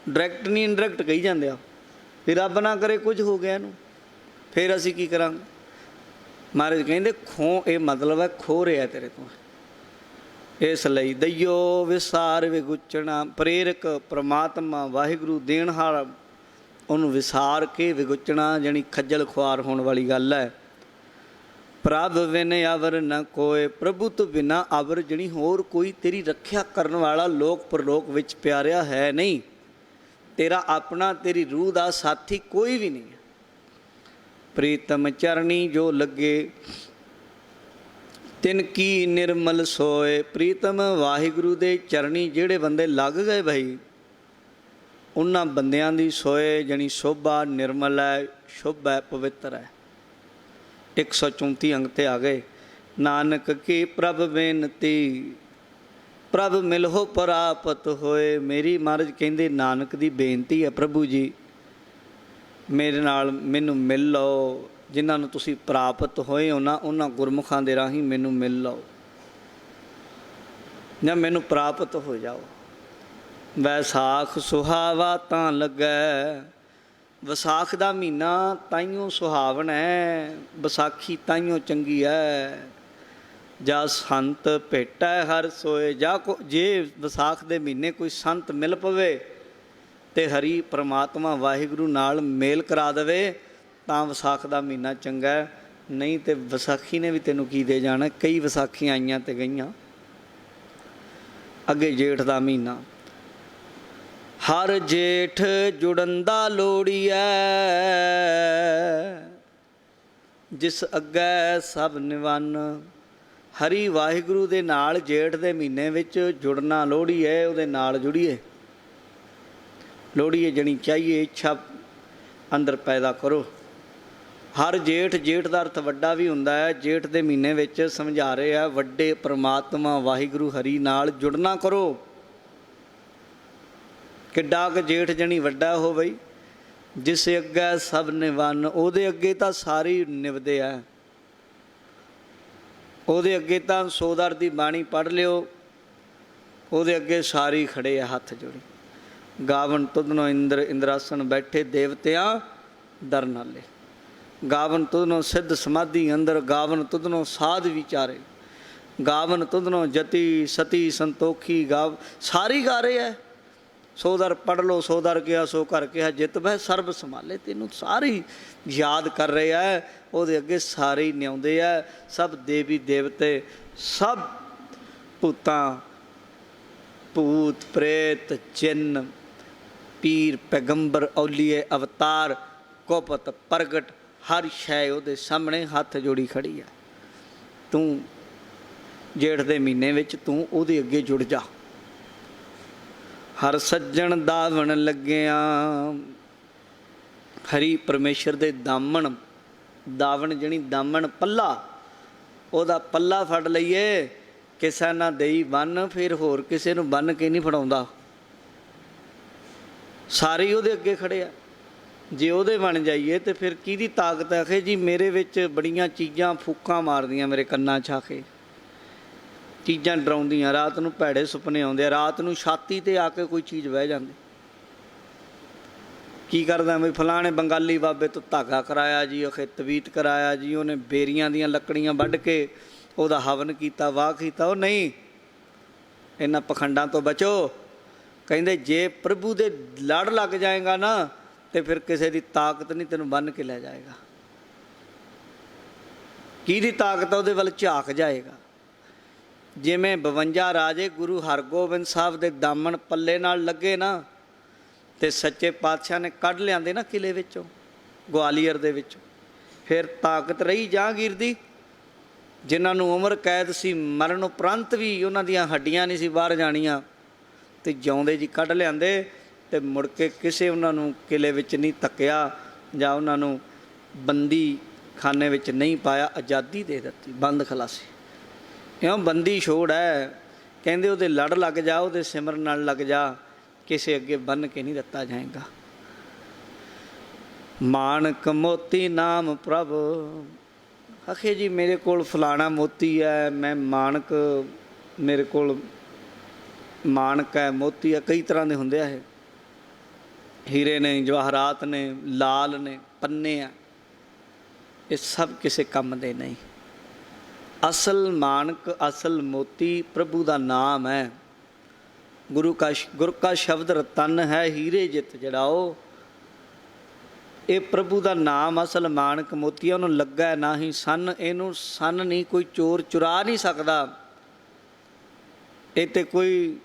S1: ਡਾਇਰੈਕਟ ਨਹੀਂ ਇਨਡਾਇਰੈਕਟ ਕਹੀ ਜਾਂਦੇ ਆ ਵੀ ਰੱਬ ਨਾ ਕਰੇ ਕੁਝ ਹੋ ਗਿਆ ਇਹਨੂੰ, ਫਿਰ ਅਸੀਂ ਕੀ ਕਰਾਂਗੇ? ਮਹਾਰਾਜ ਕਹਿੰਦੇ ਇਹ ਮਤਲਬ ਹੈ ਖੋਹ ਰਿਹਾ ਤੇਰੇ ਤੋਂ। ਇਸ ਲਈ ਦਈਓ ਵਿਸਾਰ ਵਿਗੁਚਣਾ, ਪ੍ਰੇਰਕ ਪ੍ਰਮਾਤਮਾ ਵਾਹਿਗੁਰੂ ਦੇਣਹਾਰ, ਉਹਨੂੰ ਵਿਸਾਰ ਕੇ ਵਿਗੁਚਣਾ, ਜਾਣੀ ਖੱਜਲ ਖੁਆਰ ਹੋਣ ਵਾਲੀ ਗੱਲ ਹੈ। ਪ੍ਰਭ ਬਿਨ ਅਵਰ ਨ ਕੋਏ, ਪ੍ਰਭੂ ਤੋਂ ਬਿਨਾਂ ਅਵਰ ਜਣੀ ਹੋਰ ਕੋਈ ਤੇਰੀ ਰੱਖਿਆ ਕਰਨ ਵਾਲਾ ਲੋਕ ਪਰਲੋਕ ਵਿੱਚ ਪਿਆਰਿਆ ਹੈ ਨਹੀਂ। ਤੇਰਾ ਆਪਣਾ, ਤੇਰੀ ਰੂਹ ਦਾ ਸਾਥੀ ਕੋਈ ਵੀ ਨਹੀਂ ਹੈ। ਪ੍ਰੀਤਮ ਚਰਣੀ ਜੋ ਲੱਗੇ ਤਿਨ ਕੀ ਨਿਰਮਲ ਸੋਏ, ਪ੍ਰੀਤਮ ਵਾਹਿਗੁਰੂ ਦੇ ਚਰਣੀ ਜਿਹੜੇ ਬੰਦੇ ਲੱਗ ਗਏ ਭਾਈ, ਉਹਨਾਂ ਬੰਦਿਆਂ ਦੀ ਸੋਏ ਜਾਣੀ ਸ਼ੋਭਾ ਨਿਰਮਲ ਹੈ, ਸ਼ੁਭ ਹੈ, ਪਵਿੱਤਰ ਹੈ। 134 ਅੰਗ 'ਤੇ ਆ ਗਏ। ਨਾਨਕ ਕੀ ਪ੍ਰਭ ਬੇਨਤੀ, ਪ੍ਰਭ ਮਿਲੋ ਪ੍ਰਾਪਤ ਹੋਏ। ਮੇਰੀ ਮਹਾਰਾਜ ਕਹਿੰਦੇ ਨਾਨਕ ਦੀ ਬੇਨਤੀ ਹੈ, ਪ੍ਰਭੂ ਜੀ ਮੇਰੇ ਨਾਲ ਮੈਨੂੰ ਮਿਲ ਲਓ, ਜਿਨ੍ਹਾਂ ਨੂੰ ਤੁਸੀਂ ਪ੍ਰਾਪਤ ਹੋਏ ਹੋ ਨਾ, ਉਹਨਾਂ ਗੁਰਮੁਖਾਂ ਦੇ ਰਾਹੀਂ ਮੈਨੂੰ ਮਿਲ ਲਓ ਜਾਂ ਮੈਨੂੰ ਪ੍ਰਾਪਤ ਹੋ ਜਾਓ। ਵੈਸਾਖ ਸੁਹਾਵਾ ਤਾਂ ਲੱਗੈ, ਵਿਸਾਖ ਦਾ ਮਹੀਨਾ ਤਾਈਓਂ ਸੁਹਾਵਣ ਹੈ, ਵਿਸਾਖੀ ਤਾਈਓਂ ਚੰਗੀ ਹੈ। ਜਾਂ ਸੰਤ ਭੇਟੈ ਹਰ ਸੋਏ, ਜਾਂ ਜੇ ਵਿਸਾਖ ਦੇ ਮਹੀਨੇ ਕੋਈ ਸੰਤ ਮਿਲ ਪਵੇ ਤੇ ਹਰੀ ਪਰਮਾਤਮਾ ਵਾਹਿਗੁਰੂ ਨਾਲ ਮੇਲ ਕਰਾ ਦੇਵੇ ਤਾਂ ਵਿਸਾਖ ਦਾ ਮਹੀਨਾ ਚੰਗਾ, ਨਹੀਂ ਤੇ ਵਿਸਾਖੀ ਨੇ ਵੀ ਤੈਨੂੰ ਕੀ ਦੇ ਜਾਣਾ। ਕਈ ਵਿਸਾਖੀਆਂ ਆਈਆਂ ਤੇ ਗਈਆਂ। ਅੱਗੇ ਜੇਠ ਦਾ ਮਹੀਨਾ, ਹਰ ਜੇਠ ਜੁੜਨ ਦਾ ਲੋੜੀਐ, ਜਿਸ ਅੱਗੇ ਸਭ ਨਿਵੰਨ। ਹਰੀ ਵਾਹਿਗੁਰੂ ਦੇ ਨਾਲ ਜੇਠ ਦੇ ਮਹੀਨੇ ਵਿੱਚ ਜੁੜਨਾ ਲੋੜੀ ਹੈ, ਉਹਦੇ ਨਾਲ ਜੁੜੀਏ। ਲੋੜੀਏ ਜਣੀ ਚਾਹੀਏ, ਇੱਛਾ ਅੰਦਰ ਪੈਦਾ ਕਰੋ। ਹਰ ਜੇਠ, ਜੇਠ ਦਾ ਅਰਥ ਵੱਡਾ ਵੀ ਹੁੰਦਾ ਹੈ। ਜੇਠ ਦੇ ਮਹੀਨੇ ਵਿੱਚ ਸਮਝਾ ਰਹੇ ਆ ਵੱਡੇ ਪਰਮਾਤਮਾ ਵਾਹਿਗੁਰੂ ਹਰੀ ਨਾਲ ਜੁੜਨਾ ਕਰੋ। ਕਿੱਡਾ ਕੁ ਜੇਠ ਜਣੀ ਵੱਡਾ ਹੋ ਬਈ, ਜਿਸ ਅੱਗੇ ਸਭ ਨਿਵੰਨ, ਉਹਦੇ ਅੱਗੇ ਤਾਂ ਸਾਰੇ ਨਿਵਦੇ ਆ। ਉਹਦੇ ਅੱਗੇ ਤਾਂ ਸੋਦਰ ਦੀ ਬਾਣੀ ਪੜ੍ਹ ਲਿਓ, ਉਹਦੇ ਅੱਗੇ ਸਾਰੇ ਖੜੇ ਆ ਹੱਥ ਜੋੜੇ। गावन तुधनो इंद्र इंद्रासन बैठे देवतियां दर नाले। गावन तुधनो सिद्ध समाधि अंदर, गावन तुधनो साध विचारे, गावन तुधनो जति सती संतोखी। गाव सारी गा रहे है। सो दर पढ़ लो, सो दर किया सो कर किया, जित बह सर्ब संभाले। तेनों सारी याद कर रहे है, ਉਹਦੇ ਅੱਗੇ ਸਾਰੇ ਹੀ ਨਿਆਉਂਦੇ ਆ। ਸਭ ਦੇਵੀ ਦੇਵਤੇ, ਸਭ ਭੂਤਾਂ, ਭੂਤ ਪ੍ਰੇਤ ਜਿੰਨ, ਪੀਰ ਪੈਗੰਬਰ ਔਲੀਏ ਅਵਤਾਰ ਗੁਪਤ ਪ੍ਰਗਟ, ਹਰ ਸ਼ੈ ਉਹਦੇ ਸਾਹਮਣੇ ਹੱਥ ਜੋੜੀ ਖੜੀ ਆ। ਤੂੰ ਜੇਠ ਦੇ ਮਹੀਨੇ ਵਿੱਚ ਤੂੰ ਉਹਦੇ ਅੱਗੇ ਜੁੜ ਜਾ। ਹਰ ਸੱਜਣ ਦਾਵਣ ਲੱਗਿਆ, ਹਰੀ ਪਰਮੇਸ਼ਰ ਦੇ ਦਾਮਣ, ਦਾਵਣ ਜਣੀ ਦਾਮਣ ਪੱਲਾ, ਉਹਦਾ ਪੱਲਾ ਫੜ ਲਈਏ। ਕਿਸੇ ਨਾ ਦੇਈ ਬੰਨ, ਫਿਰ ਹੋਰ ਕਿਸੇ ਨੂੰ ਬੰਨ ਕੇ ਨਹੀਂ ਫੜਾਉਂਦਾ। ਸਾਰੇ ਉਹਦੇ ਅੱਗੇ ਖੜੇ ਆ। ਜੇ ਉਹਦੇ ਬਣ ਜਾਈਏ ਤੇ ਫਿਰ ਕਿਹਦੀ ਤਾਕਤ ਆਖੇ ਜੀ ਮੇਰੇ ਵਿੱਚ ਬੜੀਆਂ ਚੀਜ਼ਾਂ ਫੂਕਾਂ ਮਾਰਦੀਆਂ ਮੇਰੇ ਕੰਨਾਂ 'ਚ ਆ ਕੇ, ਚੀਜ਼ਾਂ ਡਰਾਉਂਦੀਆਂ। ਰਾਤ ਨੂੰ ਭੈੜੇ ਸੁਪਨੇ ਆਉਂਦੇ ਆ, ਰਾਤ ਨੂੰ ਛਾਤੀ 'ਤੇ ਆ ਕੇ ਕੋਈ ਚੀਜ਼ ਬਹਿ ਜਾਂਦੀ। ਕੀ ਕਰਦਾ ਬਈ ਫਲਾਣੇ ਬੰਗਾਲੀ ਬਾਬੇ ਤੋਂ ਧਾਗਾ ਕਰਾਇਆ ਜੀ, ਉਹ ਤਵੀਤ ਕਰਾਇਆ ਜੀ, ਉਹਨੇ ਬੇਰੀਆਂ ਦੀਆਂ ਲੱਕੜੀਆਂ ਵੱਢ ਕੇ ਉਹਦਾ ਹਵਨ ਕੀਤਾ, ਵਾਹ ਕੀਤਾ। ਉਹ ਨਹੀਂ, ਇਹਨਾਂ ਪਖੰਡਾਂ ਤੋਂ ਬਚੋ। ਕਹਿੰਦੇ ਜੇ ਪ੍ਰਭੂ ਦੇ ਲੜ ਲੱਗ ਜਾਏਗਾ ਨਾ ਤੇ ਫਿਰ ਕਿਸੇ ਦੀ ਤਾਕਤ ਨਹੀਂ ਤੈਨੂੰ ਬੰਨ੍ਹ ਕੇ ਲੈ ਜਾਏਗਾ। ਕਿਹਦੀ ਤਾਕਤ ਉਹਦੇ ਵੱਲ ਝਾਕ ਜਾਏਗਾ। ਜਿਵੇਂ 52 ਰਾਜੇ ਗੁਰੂ ਹਰਗੋਬਿੰਦ ਸਾਹਿਬ ਦੇ ਦਾਮਣ ਪੱਲੇ ਨਾਲ ਲੱਗੇ ਨਾ, ਤੇ ਸੱਚੇ ਪਾਤਸ਼ਾਹ ਨੇ ਕੱਢ ਲਿਆਂਦੇ ਨਾ ਕਿਲੇ ਵਿੱਚੋਂ, ਗਵਾਲੀਅਰ ਦੇ ਵਿੱਚੋਂ, ਫਿਰ ਤਾਕਤ ਰਹੀ ਜਹਾਂਗੀਰ ਦੀ। ਜਿਨ੍ਹਾਂ ਨੂੰ ਉਮਰ ਕੈਦ ਸੀ, ਮਰਨ ਉਪਰੰਤ ਵੀ ਉਹਨਾਂ ਦੀਆਂ ਹੱਡੀਆਂ ਨਹੀਂ ਸੀ ਬਾਹਰ ਜਾਣੀਆਂ, ਤੇ ਜਿਉਂਦੇ ਜੀ ਕੱਢ ਲਿਆਂਦੇ। ਤੇ ਮੁੜ ਕੇ ਕਿਸੇ ਉਹਨਾਂ ਨੂੰ ਕਿਲੇ ਵਿੱਚ ਨਹੀਂ ਧੱਕਿਆ ਜਾਂ ਉਹਨਾਂ ਨੂੰ ਬੰਦੀ ਖਾਨੇ ਵਿੱਚ ਨਹੀਂ ਪਾਇਆ, ਆਜ਼ਾਦੀ ਦੇ ਦਿੱਤੀ, ਬੰਦ ਖਲਾਸੀ। ਇਉਂ ਬੰਦੀ ਛੋੜ ਹੈ। ਕਹਿੰਦੇ ਉਹਦੇ ਲੜ ਲੱਗ ਜਾ, ਉਹਦੇ ਸਿਮਰਨ ਨਾਲ ਲੱਗ ਜਾ, ਕਿਸੇ ਅੱਗੇ ਬੰਨ ਕੇ ਨਹੀਂ ਦਿੱਤਾ ਜਾਏਗਾ। ਮਾਣਕ ਮੋਤੀ ਨਾਮ ਪ੍ਰਭ, ਆਖੇ ਜੀ ਮੇਰੇ ਕੋਲ ਫਲਾਣਾ ਮੋਤੀ ਹੈ, ਮੈਂ ਮਾਣਕ, ਮੇਰੇ ਕੋਲ ਮਾਣਕ ਹੈ, ਮੋਤੀ ਹੈ, ਕਈ ਤਰ੍ਹਾਂ ਦੇ ਹੁੰਦੇ ਆ। ਇਹ ਹੀਰੇ ਨੇ, ਜਵਾਹਰਾਤ ਨੇ, ਲਾਲ ਨੇ, ਪੰਨੇ ਆ, ਇਹ ਸਭ ਕਿਸੇ ਕੰਮ ਦੇ ਨਹੀਂ। ਅਸਲ ਮਾਣਕ, ਅਸਲ ਮੋਤੀ ਪ੍ਰਭੂ ਦਾ ਨਾਮ ਹੈ। ਗੁਰੂ ਕਾ ਸ਼ਬਦ ਰਤਨ ਹੈ, ਹੀਰੇ ਜਿੱਤ ਜੜਾਓ। ਇਹ ਪ੍ਰਭੂ ਦਾ ਨਾਮ ਅਸਲ ਮਾਣਕ ਮੋਤੀ। ਉਹਨੂੰ ਲੱਗਾ ਨਾ ਹੀ ਸੰਨ, ਇਹਨੂੰ ਸੰਨ ਨਹੀਂ, ਕੋਈ ਚੋਰ ਚੁਰਾ ਨਹੀਂ ਸਕਦਾ। ਇਹ 'ਤੇ ਕੋਈ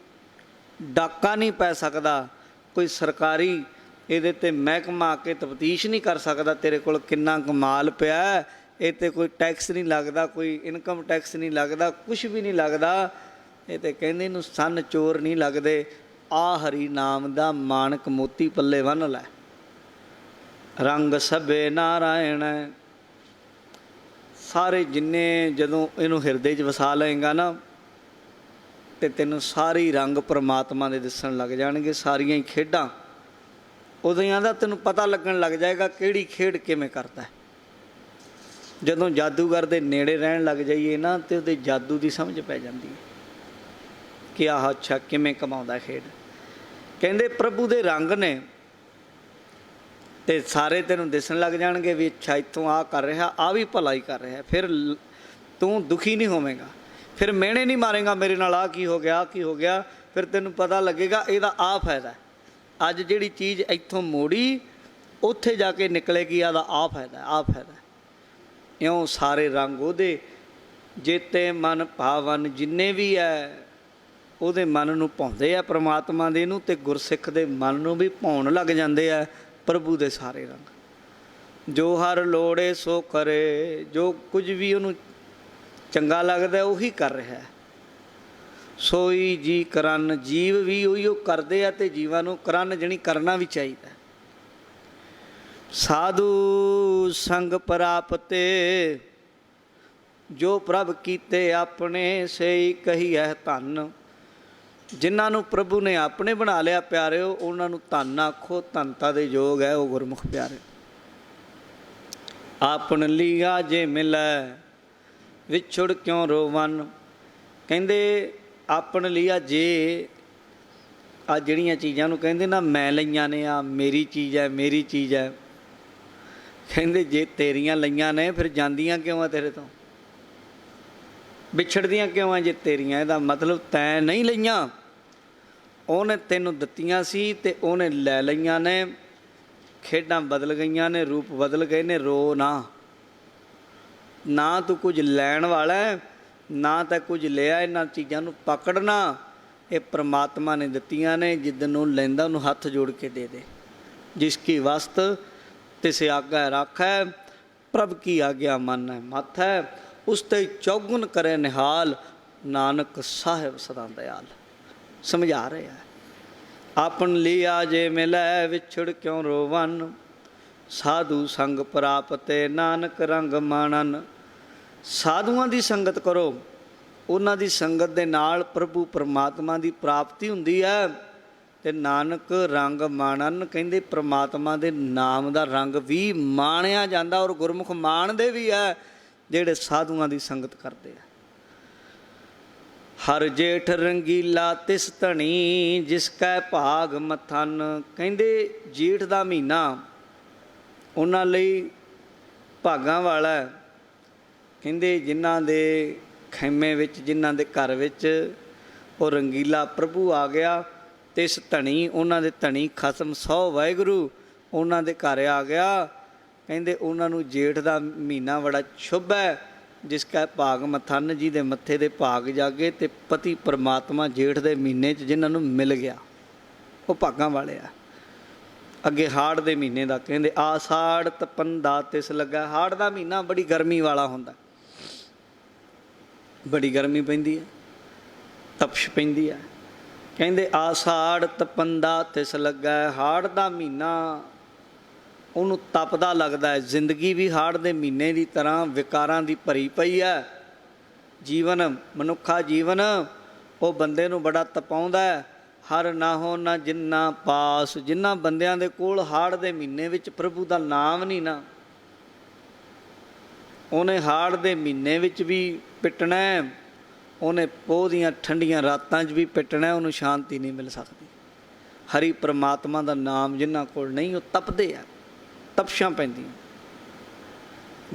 S1: ਡਾਕਾ ਨਹੀਂ ਪੈ ਸਕਦਾ, ਕੋਈ ਸਰਕਾਰੀ ਇਹਦੇ 'ਤੇ ਮਹਿਕਮਾ ਆ ਕੇ ਤਫਤੀਸ਼ ਨਹੀਂ ਕਰ ਸਕਦਾ ਤੇਰੇ ਕੋਲ ਕਿੰਨਾ ਕਮਾਲ ਪਿਆ। ਇਹ 'ਤੇ ਕੋਈ ਟੈਕਸ ਨਹੀਂ ਲੱਗਦਾ, ਕੋਈ ਇਨਕਮ ਟੈਕਸ ਨਹੀਂ ਲੱਗਦਾ, ਕੁਛ ਵੀ ਨਹੀਂ ਲੱਗਦਾ। ਇਹ ਤਾਂ ਕਹਿੰਦੇ ਇਹਨੂੰ ਸੰਨ ਚੋਰ ਨਹੀਂ ਲੱਗਦੇ। ਆ ਹਰੀ ਨਾਮ ਦਾ ਮਾਣਕ ਮੋਤੀ ਪੱਲੇ ਬੰਨ੍ਹ ਲੈ। ਰੰਗ ਸਭੇ ਨਾਰਾਇਣ, ਸਾਰੇ ਜਿੰਨੇ ਜਦੋਂ ਇਹਨੂੰ ਹਿਰਦੇ 'ਚ ਵਸਾ ਲਏਗਾ ਨਾ ਤੇ ਤੈਨੂੰ ਸਾਰੇ ਰੰਗ ਪਰਮਾਤਮਾ ਦੇ ਦਿਸਣ ਲੱਗ ਜਾਣਗੇ, ਸਾਰੀਆਂ ਹੀ ਖੇਡਾਂ ਉਦੋਂ ਦਾ ਤੈਨੂੰ ਪਤਾ ਲੱਗਣ ਲੱਗ ਜਾਏਗਾ ਕਿਹੜੀ ਖੇਡ ਕਿਵੇਂ ਕਰਦਾ। ਜਦੋਂ ਜਾਦੂਗਰ ਦੇ ਨੇੜੇ ਰਹਿਣ ਲੱਗ ਜਾਈਏ ਨਾ ਤੇ ਉਹਦੇ ਜਾਦੂ ਦੀ ਸਮਝ ਪੈ ਜਾਂਦੀ ਹੈ ਕਿ ਆਹ ਅੱਛਾ ਕਿਵੇਂ ਕਮਾਉਂਦਾ ਖੇਡ। ਕਹਿੰਦੇ ਪ੍ਰਭੂ ਦੇ ਰੰਗ ਨੇ ਤੇ ਸਾਰੇ ਤੈਨੂੰ ਦਿਸਣ ਲੱਗ ਜਾਣਗੇ ਵੀ ਅੱਛਾ ਇੱਥੋਂ ਆਹ ਕਰ ਰਿਹਾ, ਆਹ ਵੀ ਭਲਾ ਹੀ ਕਰ ਰਿਹਾ। ਫਿਰ ਤੂੰ ਦੁਖੀ ਨਹੀਂ ਹੋਵੇਂਗਾ, ਫਿਰ ਮਿਹਣੇ ਨਹੀਂ ਮਾਰੇਗਾ ਮੇਰੇ ਨਾਲ ਆਹ ਕੀ ਹੋ ਗਿਆ, ਆਹ ਕੀ ਹੋ ਗਿਆ। ਫਿਰ ਤੈਨੂੰ ਪਤਾ ਲੱਗੇਗਾ ਇਹਦਾ ਆਹ ਫਾਇਦਾ। ਅੱਜ ਜਿਹੜੀ ਚੀਜ਼ ਇੱਥੋਂ ਮੋੜੀ ਉੱਥੇ ਜਾ ਕੇ ਨਿਕਲੇਗੀ, ਇਹਦਾ ਆਹ ਫਾਇਦਾ, ਆਹ ਫਾਇਦਾ। ਇਉਂ ਸਾਰੇ ਰੰਗ ਉਹਦੇ ਜੇਤੇ ਮਨ ਭਾਵਨ ਜਿੰਨੇ ਵੀ ਹੈ ਉਹਦੇ ਮਨ ਨੂੰ ਭਾਉਂਦੇ ਆ ਪ੍ਰਮਾਤਮਾ ਦੇ ਨੂੰ, ਤੇ ਗੁਰਸਿੱਖ ਦੇ ਮਨ ਨੂੰ ਵੀ ਭਾਉਣ ਲੱਗ ਜਾਂਦੇ ਆ ਪ੍ਰਭੂ ਦੇ ਸਾਰੇ ਰੰਗ। ਜੋ ਹਰ ਲੋੜੇ ਸੋ ਕਰੇ, ਜੋ ਕੁਝ ਵੀ ਉਹਨੂੰ ਚੰਗਾ ਲੱਗਦਾ ਉਹੀ ਕਰ ਰਿਹਾ। ਸੋਈ ਜੀ ਕਰਨ, ਜੀਵ ਵੀ ਉਹੀ ਉਹ ਕਰਦੇ ਆ ਤੇ ਜੀਵਾਂ ਨੂੰ ਕਰਨ ਜਣੀ ਕਰਨਾ ਵੀ ਚਾਹੀਦਾ। ਸਾਧੂ ਸੰਗ ਪ੍ਰਾਪਤੇ, ਜੋ ਪ੍ਰਭ ਕੀਤੇ ਆਪਣੇ ਸਈ ਕਹੀਐ ਧੰਨ। ਜਿਨ੍ਹਾਂ ਨੂੰ ਪ੍ਰਭੂ ਨੇ ਆਪਣੇ ਬਣਾ ਲਿਆ ਪਿਆਰਿਓ, ਉਹਨਾਂ ਨੂੰ ਧੰਨ ਆਖੋ। ਧੰਨਤਾ ਦੇ ਯੋਗ ਹੈ ਉਹ ਗੁਰਮੁਖ ਪਿਆਰੇ। ਆਪਨ ਲੀਆ ਜੇ ਮਿਲੈ ਵਿਛੁੜ ਕਿਉਂ ਰੋਵਨ। ਕਹਿੰਦੇ ਆਪਨ ਲੀਆ ਜੇ ਆ ਜਿਹੜੀਆਂ ਚੀਜ਼ਾਂ ਨੂੰ ਕਹਿੰਦੇ ਨਾ ਮੈਂ ਲਈਆਂ ਨੇ, ਆ ਮੇਰੀ ਚੀਜ਼ ਹੈ, ਮੇਰੀ ਚੀਜ਼ ਹੈ। ਕਹਿੰਦੇ ਜੇ ਤੇਰੀਆਂ ਲਈਆਂ ਨੇ ਫਿਰ ਜਾਂਦੀਆਂ ਕਿਉਂ ਆ ਤੇਰੇ ਤੋਂ, ਵਿਛੜਦੀਆਂ ਕਿਉਂ ਆ ਜੇ ਤੇਰੀਆਂ? ਇਹਦਾ ਮਤਲਬ ਤੈਂ ਨਹੀਂ ਲਈਆਂ, ਉਹਨੇ ਤੈਨੂੰ ਦਿੱਤੀਆਂ ਸੀ ਤੇ ਉਹਨੇ ਲੈ ਲਈਆਂ ਨੇ। ਖੇਡਾਂ ਬਦਲ ਗਈਆਂ ਨੇ, ਰੂਪ ਬਦਲ ਗਏ ਨੇ। ਰੋ ਨਾ, ਨਾ ਤੂੰ ਕੁਝ ਲੈਣ ਵਾਲਾ ਹੈ, ਨਾ ਤਾਂ ਕੁਝ ਲਿਆ। ਇਹਨਾਂ ਚੀਜ਼ਾਂ ਨੂੰ ਪਕੜਨਾ, ਇਹ ਪ੍ਰਮਾਤਮਾ ਨੇ ਦਿੱਤੀਆਂ ਨੇ। ਜਿੱਦਨ ਨੂੰ ਲੈਂਦਾ ਉਹਨੂੰ ਹੱਥ ਜੋੜ ਕੇ ਦੇ ਦੇ। ਜਿਸ ਕੀ ਵਸਤ ਤਿਸ ਆਗਾ ਰਾਖੈ, ਪ੍ਰਭ ਕੀ ਆਗਿਆ ਮੰਨੈ ਮੱਥ ਹੈ। ਉਸ ਤੇ ਚੌਗੁਣ ਕਰੇ ਨਿਹਾਲ, ਨਾਨਕ ਸਾਹਿਬ ਸਦਾ ਦਇਆਲ। ਸਮਝਾ ਰਿਹਾ ਆਪਨ ਲਿਆ ਜੇ ਮਿਲੈ, ਵਿਛੜ ਕਿਉਂ ਰੋਵਨ। ਸਾਧੂ ਸੰਗ ਪ੍ਰਾਪਤੇ, ਨਾਨਕ ਰੰਗ ਮਾਣਨ। ਸਾਧੂਆਂ ਦੀ ਸੰਗਤ ਕਰੋ, ਉਹਨਾਂ ਦੀ ਸੰਗਤ ਦੇ ਨਾਲ ਪ੍ਰਭੂ ਪਰਮਾਤਮਾ ਦੀ ਪ੍ਰਾਪਤੀ ਹੁੰਦੀ ਹੈ। ਤੇ ਨਾਨਕ ਰੰਗ ਮਾਣਨ, ਕਹਿੰਦੇ ਪ੍ਰਮਾਤਮਾ ਦੇ ਨਾਮ ਦਾ ਰੰਗ ਵੀ ਮਾਣਿਆ ਜਾਂਦਾ। ਔਰ ਗੁਰਮੁਖ ਮਾਣਦੇ ਵੀ ਹੈ ਜਿਹੜੇ ਸਾਧੂਆਂ ਦੀ ਸੰਗਤ ਕਰਦੇ ਆ। ਹਰ ਜੇਠ ਰੰਗੀਲਾ ਤਿਸ ਧਣੀ, ਜਿਸ ਕੈ ਭਾਗ ਮਥਨ। ਕਹਿੰਦੇ ਜੇਠ ਦਾ ਮਹੀਨਾ ਉਹਨਾਂ ਲਈ ਭਾਗਾਂ ਵਾਲਾ। ਕਹਿੰਦੇ ਜਿਨ੍ਹਾਂ ਦੇ ਖੈਮੇ ਵਿੱਚ, ਜਿਨ੍ਹਾਂ ਦੇ ਘਰ ਵਿੱਚ ਉਹ ਰੰਗੀਲਾ ਪ੍ਰਭੂ ਆ ਗਿਆ। ਤਿਸ ਧਣੀ, ਉਹਨਾਂ ਦੇ ਧਣੀ ਖਸਮ ਸੌ ਵਾਹਿਗੁਰੂ ਉਹਨਾਂ ਦੇ ਘਰ ਆ ਗਿਆ। ਕਹਿੰਦੇ ਉਹਨਾਂ ਨੂੰ ਜੇਠ ਦਾ ਮਹੀਨਾ ਬੜਾ ਸ਼ੁਭ ਹੈ। ਜਿਸ ਕਾ ਭਾਗ ਮਥਨ, ਜਿਹਦੇ ਮੱਥੇ ਦੇ ਭਾਗ ਜਾਗੇ। ਤੇ ਪਤੀ ਪਰਮਾਤਮਾ ਜੇਠ ਦੇ ਮਹੀਨੇ 'ਚ ਜਿਨ੍ਹਾਂ ਨੂੰ ਮਿਲ ਗਿਆ ਉਹ ਭਾਗਾਂ ਵਾਲੇ ਆ। ਅੱਗੇ ਹਾੜ ਦੇ ਮਹੀਨੇ ਦਾ ਕਹਿੰਦੇ ਆਸਾੜ ਤਪੰਦਾ ਤਿਸ ਲੱਗਾ। ਹਾੜ ਦਾ ਮਹੀਨਾ ਬੜੀ ਗਰਮੀ ਵਾਲਾ ਹੁੰਦਾ, ਬੜੀ ਗਰਮੀ ਪੈਂਦੀ ਹੈ, ਤਪਸ਼ ਪੈਂਦੀ ਹੈ। ਕਹਿੰਦੇ ਆਸਾੜ ਤਪੰਦਾ ਤਿਸ ਲੱਗਾ। ਹਾੜ ਦਾ ਮਹੀਨਾ ਉਹਨੂੰ ਤਪਦਾ ਲੱਗਦਾ ਹੈ। ਜ਼ਿੰਦਗੀ ਵੀ ਹਾੜ ਦੇ ਮਹੀਨੇ ਦੀ ਤਰ੍ਹਾਂ ਵਿਕਾਰਾਂ ਦੀ ਭਰੀ ਪਈ ਹੈ। ਜੀਵਨ, ਮਨੁੱਖਾ ਜੀਵਨ, ਉਹ ਬੰਦੇ ਨੂੰ ਬੜਾ ਤਪਾਉਂਦਾ ਹੈ। ਹਰ ਨਾ ਹੋ ਨਾ ਜਿੰਨਾ ਪਾਸ, ਜਿਨ੍ਹਾਂ ਬੰਦਿਆਂ ਦੇ ਕੋਲ ਹਾੜ ਦੇ ਮਹੀਨੇ ਵਿੱਚ ਪ੍ਰਭੂ ਦਾ ਨਾਮ ਨਹੀਂ ਨਾ, ਉਹਨੇ ਹਾੜ ਦੇ ਮਹੀਨੇ ਵਿੱਚ ਵੀ ਪਿੱਟਣਾ, ਉਹਨੇ ਪੋਹ ਦੀਆਂ ਠੰਡੀਆਂ ਰਾਤਾਂ 'ਚ ਵੀ ਪਿੱਟਣਾ, ਉਹਨੂੰ ਸ਼ਾਂਤੀ ਨਹੀਂ ਮਿਲ ਸਕਦੀ। ਹਰੀ ਪਰਮਾਤਮਾ ਦਾ ਨਾਮ ਜਿਨ੍ਹਾਂ ਕੋਲ ਨਹੀਂ, ਉਹ ਤਪਦੇ ਆ, ਤਪਸ਼ਾਂ ਪੈਂਦੀਆਂ।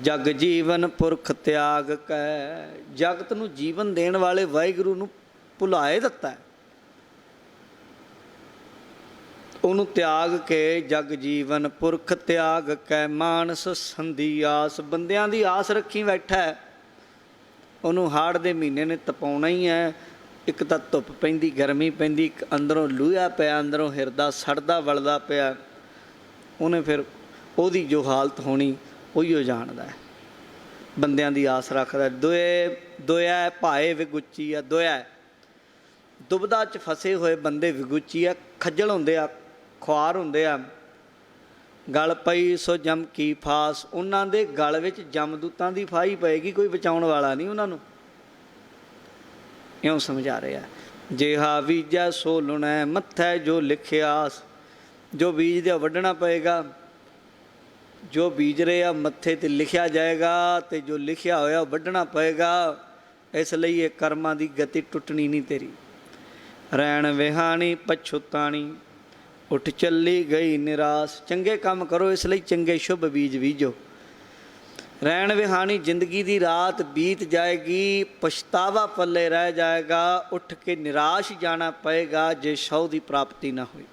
S1: ਜਗ ਜੀਵਨ ਪੁਰਖ ਤਿਆਗ ਕੈ। ਜਗਤ ਨੂੰ ਜੀਵਨ ਦੇਣ ਵਾਲੇ ਵਾਹਿਗੁਰੂ ਨੂੰ ਭੁਲਾਏ ਦਿੱਤਾ, ਉਹਨੂੰ ਤਿਆਗ ਕੇ। ਜਗ ਜੀਵਨ ਪੁਰਖ ਤਿਆਗ ਕੈ, ਮਾਨਸ ਸੰਧੀ ਆਸ। ਬੰਦਿਆਂ ਦੀ ਆਸ ਰੱਖੀ ਬੈਠਾ, ਉਹਨੂੰ ਹਾੜ ਦੇ ਮਹੀਨੇ ਨੇ ਤਪਾਉਣਾ ਹੀ ਹੈ। ਇੱਕ ਤਾਂ ਧੁੱਪ ਪੈਂਦੀ, ਗਰਮੀ ਪੈਂਦੀ, ਇੱਕ ਅੰਦਰੋਂ ਲੂਹਿਆ ਪਿਆ, ਅੰਦਰੋਂ ਹਿਰਦਾ ਸੜਦਾ ਵਲਦਾ ਪਿਆ। ਉਹਨੇ ਫਿਰ ਉਹਦੀ ਜੋ ਹਾਲਤ ਹੋਣੀ ਉਹੀਓ ਜਾਣਦਾ ਹੈ। ਬੰਦਿਆਂ ਦੀ ਆਸ ਰੱਖਦਾ। ਦੋਇਆ ਭਾਏ ਵਿਗੁੱਚੀ ਆ। ਦੋਇਆ ਦੁਬਦਾ 'ਚ ਫਸੇ ਹੋਏ ਬੰਦੇ ਵਿਗੁੱਚੀ ਆ, ਖੱਜਲ ਹੁੰਦੇ ਆ, ਖੁਆਰ ਹੁੰਦੇ ਆ। ਗਲ ਪਈ ਸੋ ਜਮ ਕੀ ਫਾਸ। ਉਹਨਾਂ ਦੇ ਗਲ ਵਿੱਚ ਜਮਦੂਤਾਂ ਦੀ ਫਾਹੀ ਪਏਗੀ, ਕੋਈ ਬਚਾਉਣ ਵਾਲਾ ਨਹੀਂ ਉਹਨਾਂ ਨੂੰ। ਇਉਂ ਸਮਝਾ ਰਿਹਾ। ਜਿਹਾ ਬੀਜੈ ਸੋ ਲੁਣੈ ਮੱਥੈ, ਜੋ ਲਿਖਿਆਸ। ਜੋ ਬੀਜਦੇ ਵੱਢਣਾ ਪਏਗਾ, ਜੋ ਬੀਜ ਰਹੇ ਆ ਮੱਥੇ 'ਤੇ ਲਿਖਿਆ ਜਾਏਗਾ, ਤੇ ਜੋ ਲਿਖਿਆ ਹੋਇਆ ਉਹ ਵੱਢਣਾ ਪਏਗਾ। ਇਸ ਲਈ ਇਹ ਕਰਮਾਂ ਦੀ ਗਤੀ ਟੁੱਟਣੀ ਨਹੀਂ ਤੇਰੀ। ਰੈਣ ਵਿਹਾਣੀ ਪਛੁਤਾਣੀ, ਉੱਠ ਚੱਲੀ ਗਈ ਨਿਰਾਸ। ਚੰਗੇ ਕੰਮ ਕਰੋ, ਇਸ ਲਈ ਚੰਗੇ ਸ਼ੁਭ ਬੀਜ ਬੀਜੋ। ਰੈਣ ਵਿਹਾਣੀ, ਜ਼ਿੰਦਗੀ ਦੀ ਰਾਤ ਬੀਤ ਜਾਏਗੀ, ਪਛਤਾਵਾ ਪੱਲੇ ਰਹਿ ਜਾਏਗਾ। ਉੱਠ ਕੇ ਨਿਰਾਸ਼ ਜਾਣਾ ਪਏਗਾ ਜੇ ਸਹੁ ਦੀ ਪ੍ਰਾਪਤੀ ਨਾ ਹੋਈ।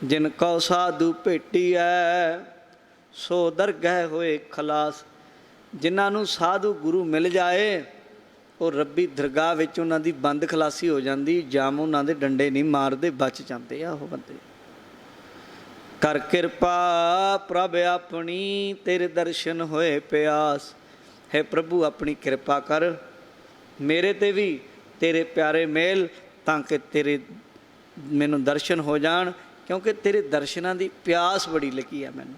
S1: ਜਿਨ ਕਉ ਸਾਧੂ ਭੇਟੀਐ, ਸੋ ਦਰਗਹਿ ਹੋਏ ਖਲਾਸ। ਜਿਨ੍ਹਾਂ ਨੂੰ ਸਾਧੂ ਗੁਰੂ ਮਿਲ ਜਾਏ, ਉਹ ਰੱਬੀ ਦਰਗਾਹ ਵਿੱਚ ਉਹਨਾਂ ਦੀ ਬੰਦ ਖਲਾਸੀ ਹੋ ਜਾਂਦੀ। ਜਾਮ ਉਹਨਾਂ ਦੇ ਡੰਡੇ ਨਹੀਂ ਮਾਰਦੇ, ਬਚ ਜਾਂਦੇ ਆ ਉਹ ਬੰਦੇ। ਕਰ ਕਿਰਪਾ ਪ੍ਰਭ ਆਪਣੀ, ਤੇਰੇ ਦਰਸ਼ਨ ਹੋਏ ਪਿਆਸ। ਹੈ ਪ੍ਰਭੂ ਆਪਣੀ ਕਿਰਪਾ ਕਰ ਮੇਰੇ 'ਤੇ ਵੀ, ਤੇਰੇ ਪਿਆਰੇ ਮੇਲ, ਤਾਂ ਕਿ ਤੇਰੇ ਮੈਨੂੰ ਦਰਸ਼ਨ ਹੋ ਜਾਣ, ਕਿਉਂਕਿ ਤੇਰੇ ਦਰਸ਼ਨਾਂ ਦੀ ਪਿਆਸ ਬੜੀ ਲੱਗੀ ਆ ਮੈਨੂੰ।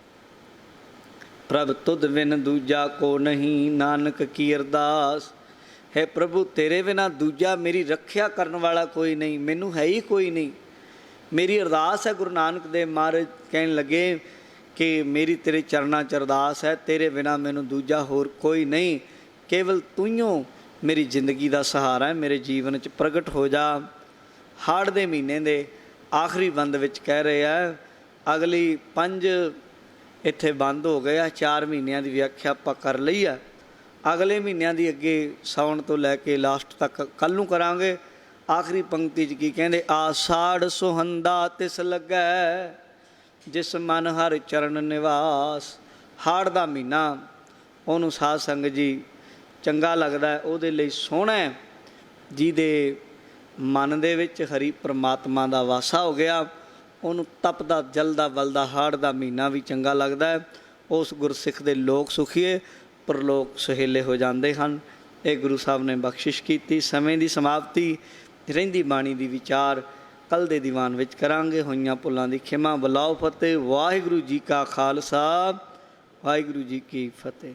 S1: ਪ੍ਰਭ ਤੁਧ ਬਿਨ ਦੂਜਾ ਕੋ ਨਹੀਂ, ਨਾਨਕ ਕੀ ਅਰਦਾਸ। ਹੈ ਪ੍ਰਭੂ ਤੇਰੇ ਬਿਨਾਂ ਦੂਜਾ ਮੇਰੀ ਰੱਖਿਆ ਕਰਨ ਵਾਲਾ ਕੋਈ ਨਹੀਂ, ਮੈਨੂੰ ਹੈ ਹੀ ਕੋਈ ਨਹੀਂ। ਮੇਰੀ ਅਰਦਾਸ ਹੈ। ਗੁਰੂ ਨਾਨਕ ਦੇਵ ਮਹਾਰਾਜ ਕਹਿਣ ਲੱਗੇ ਕਿ ਮੇਰੀ ਤੇਰੇ ਚਰਨਾਂ 'ਚ ਅਰਦਾਸ ਹੈ, ਤੇਰੇ ਬਿਨਾਂ ਮੈਨੂੰ ਦੂਜਾ ਹੋਰ ਕੋਈ ਨਹੀਂ। ਕੇਵਲ ਤੂੰ ਹੀ ਮੇਰੀ ਜ਼ਿੰਦਗੀ ਦਾ ਸਹਾਰਾ ਹੈ। ਮੇਰੇ ਜੀਵਨ 'ਚ ਪ੍ਰਗਟ ਹੋ ਜਾ। ਹਾੜ ਦੇ ਮਹੀਨੇ ਦੇ ਆਖਰੀ ਬੰਦ ਵਿੱਚ ਕਹਿ ਰਹੇ ਆ। ਅਗਲੀ 5 ਇੱਥੇ ਬੰਦ ਹੋ ਗਏ ਆ, 4 ਮਹੀਨਿਆਂ ਦੀ ਵਿਆਖਿਆ ਆਪਾਂ ਕਰ ਲਈ ਆ। ਅਗਲੇ ਮਹੀਨਿਆਂ ਦੀ ਅੱਗੇ ਸਾਉਣ ਤੋਂ ਲੈ ਕੇ ਲਾਸਟ ਤੱਕ ਕੱਲ੍ਹ ਨੂੰ ਕਰਾਂਗੇ। ਆਖਰੀ ਪੰਕਤੀ 'ਚ ਕੀ ਕਹਿੰਦੇ? ਆਸਾੜ ਸੁਹੰਦਾ ਤਿਸ ਲੱਗੈ, ਜਿਸ ਮਨ ਹਰ ਚਰਨ ਨਿਵਾਸ। ਹਾੜ ਦਾ ਮਹੀਨਾ ਉਹਨੂੰ ਸਾਧ ਸੰਗਤ ਜੀ ਚੰਗਾ ਲੱਗਦਾ, ਉਹਦੇ ਲਈ ਸੋਹਣਾ ਹੈ, ਜਿਹਦੇ ਮਨ ਦੇ ਵਿੱਚ ਹਰੀ ਪ੍ਰਮਾਤਮਾ ਦਾ ਵਾਸਾ ਹੋ ਗਿਆ। ਉਹਨੂੰ ਤਪਦਾ ਜਲਦਾ ਬਲਦਾ ਹਾੜ ਦਾ ਮਹੀਨਾ ਵੀ ਚੰਗਾ ਲੱਗਦਾ ਹੈ। ਉਸ ਗੁਰਸਿੱਖ ਦੇ ਲੋਕ ਸੁਖੀਏ, ਪਰਲੋਕ ਸੁਹੇਲੇ ਹੋ ਜਾਂਦੇ ਹਨ। ਇਹ ਗੁਰੂ ਸਾਹਿਬ ਨੇ ਬਖਸ਼ਿਸ਼ ਕੀਤੀ। ਸਮੇਂ ਦੀ ਸਮਾਪਤੀ, ਰਹਿੰਦੀ ਬਾਣੀ ਦੀ ਵਿਚਾਰ ਕੱਲ੍ਹ ਦੇ ਦੀਵਾਨ ਵਿੱਚ ਕਰਾਂਗੇ। ਹੋਈਆਂ ਭੁੱਲਾਂ ਦੀ ਖਿਮਾ, ਬੁਲਾਓ ਫਤਿਹ। ਵਾਹਿਗੁਰੂ ਜੀ ਕਾ ਖਾਲਸਾ, ਵਾਹਿਗੁਰੂ ਜੀ ਕੀ ਫਤਿਹ।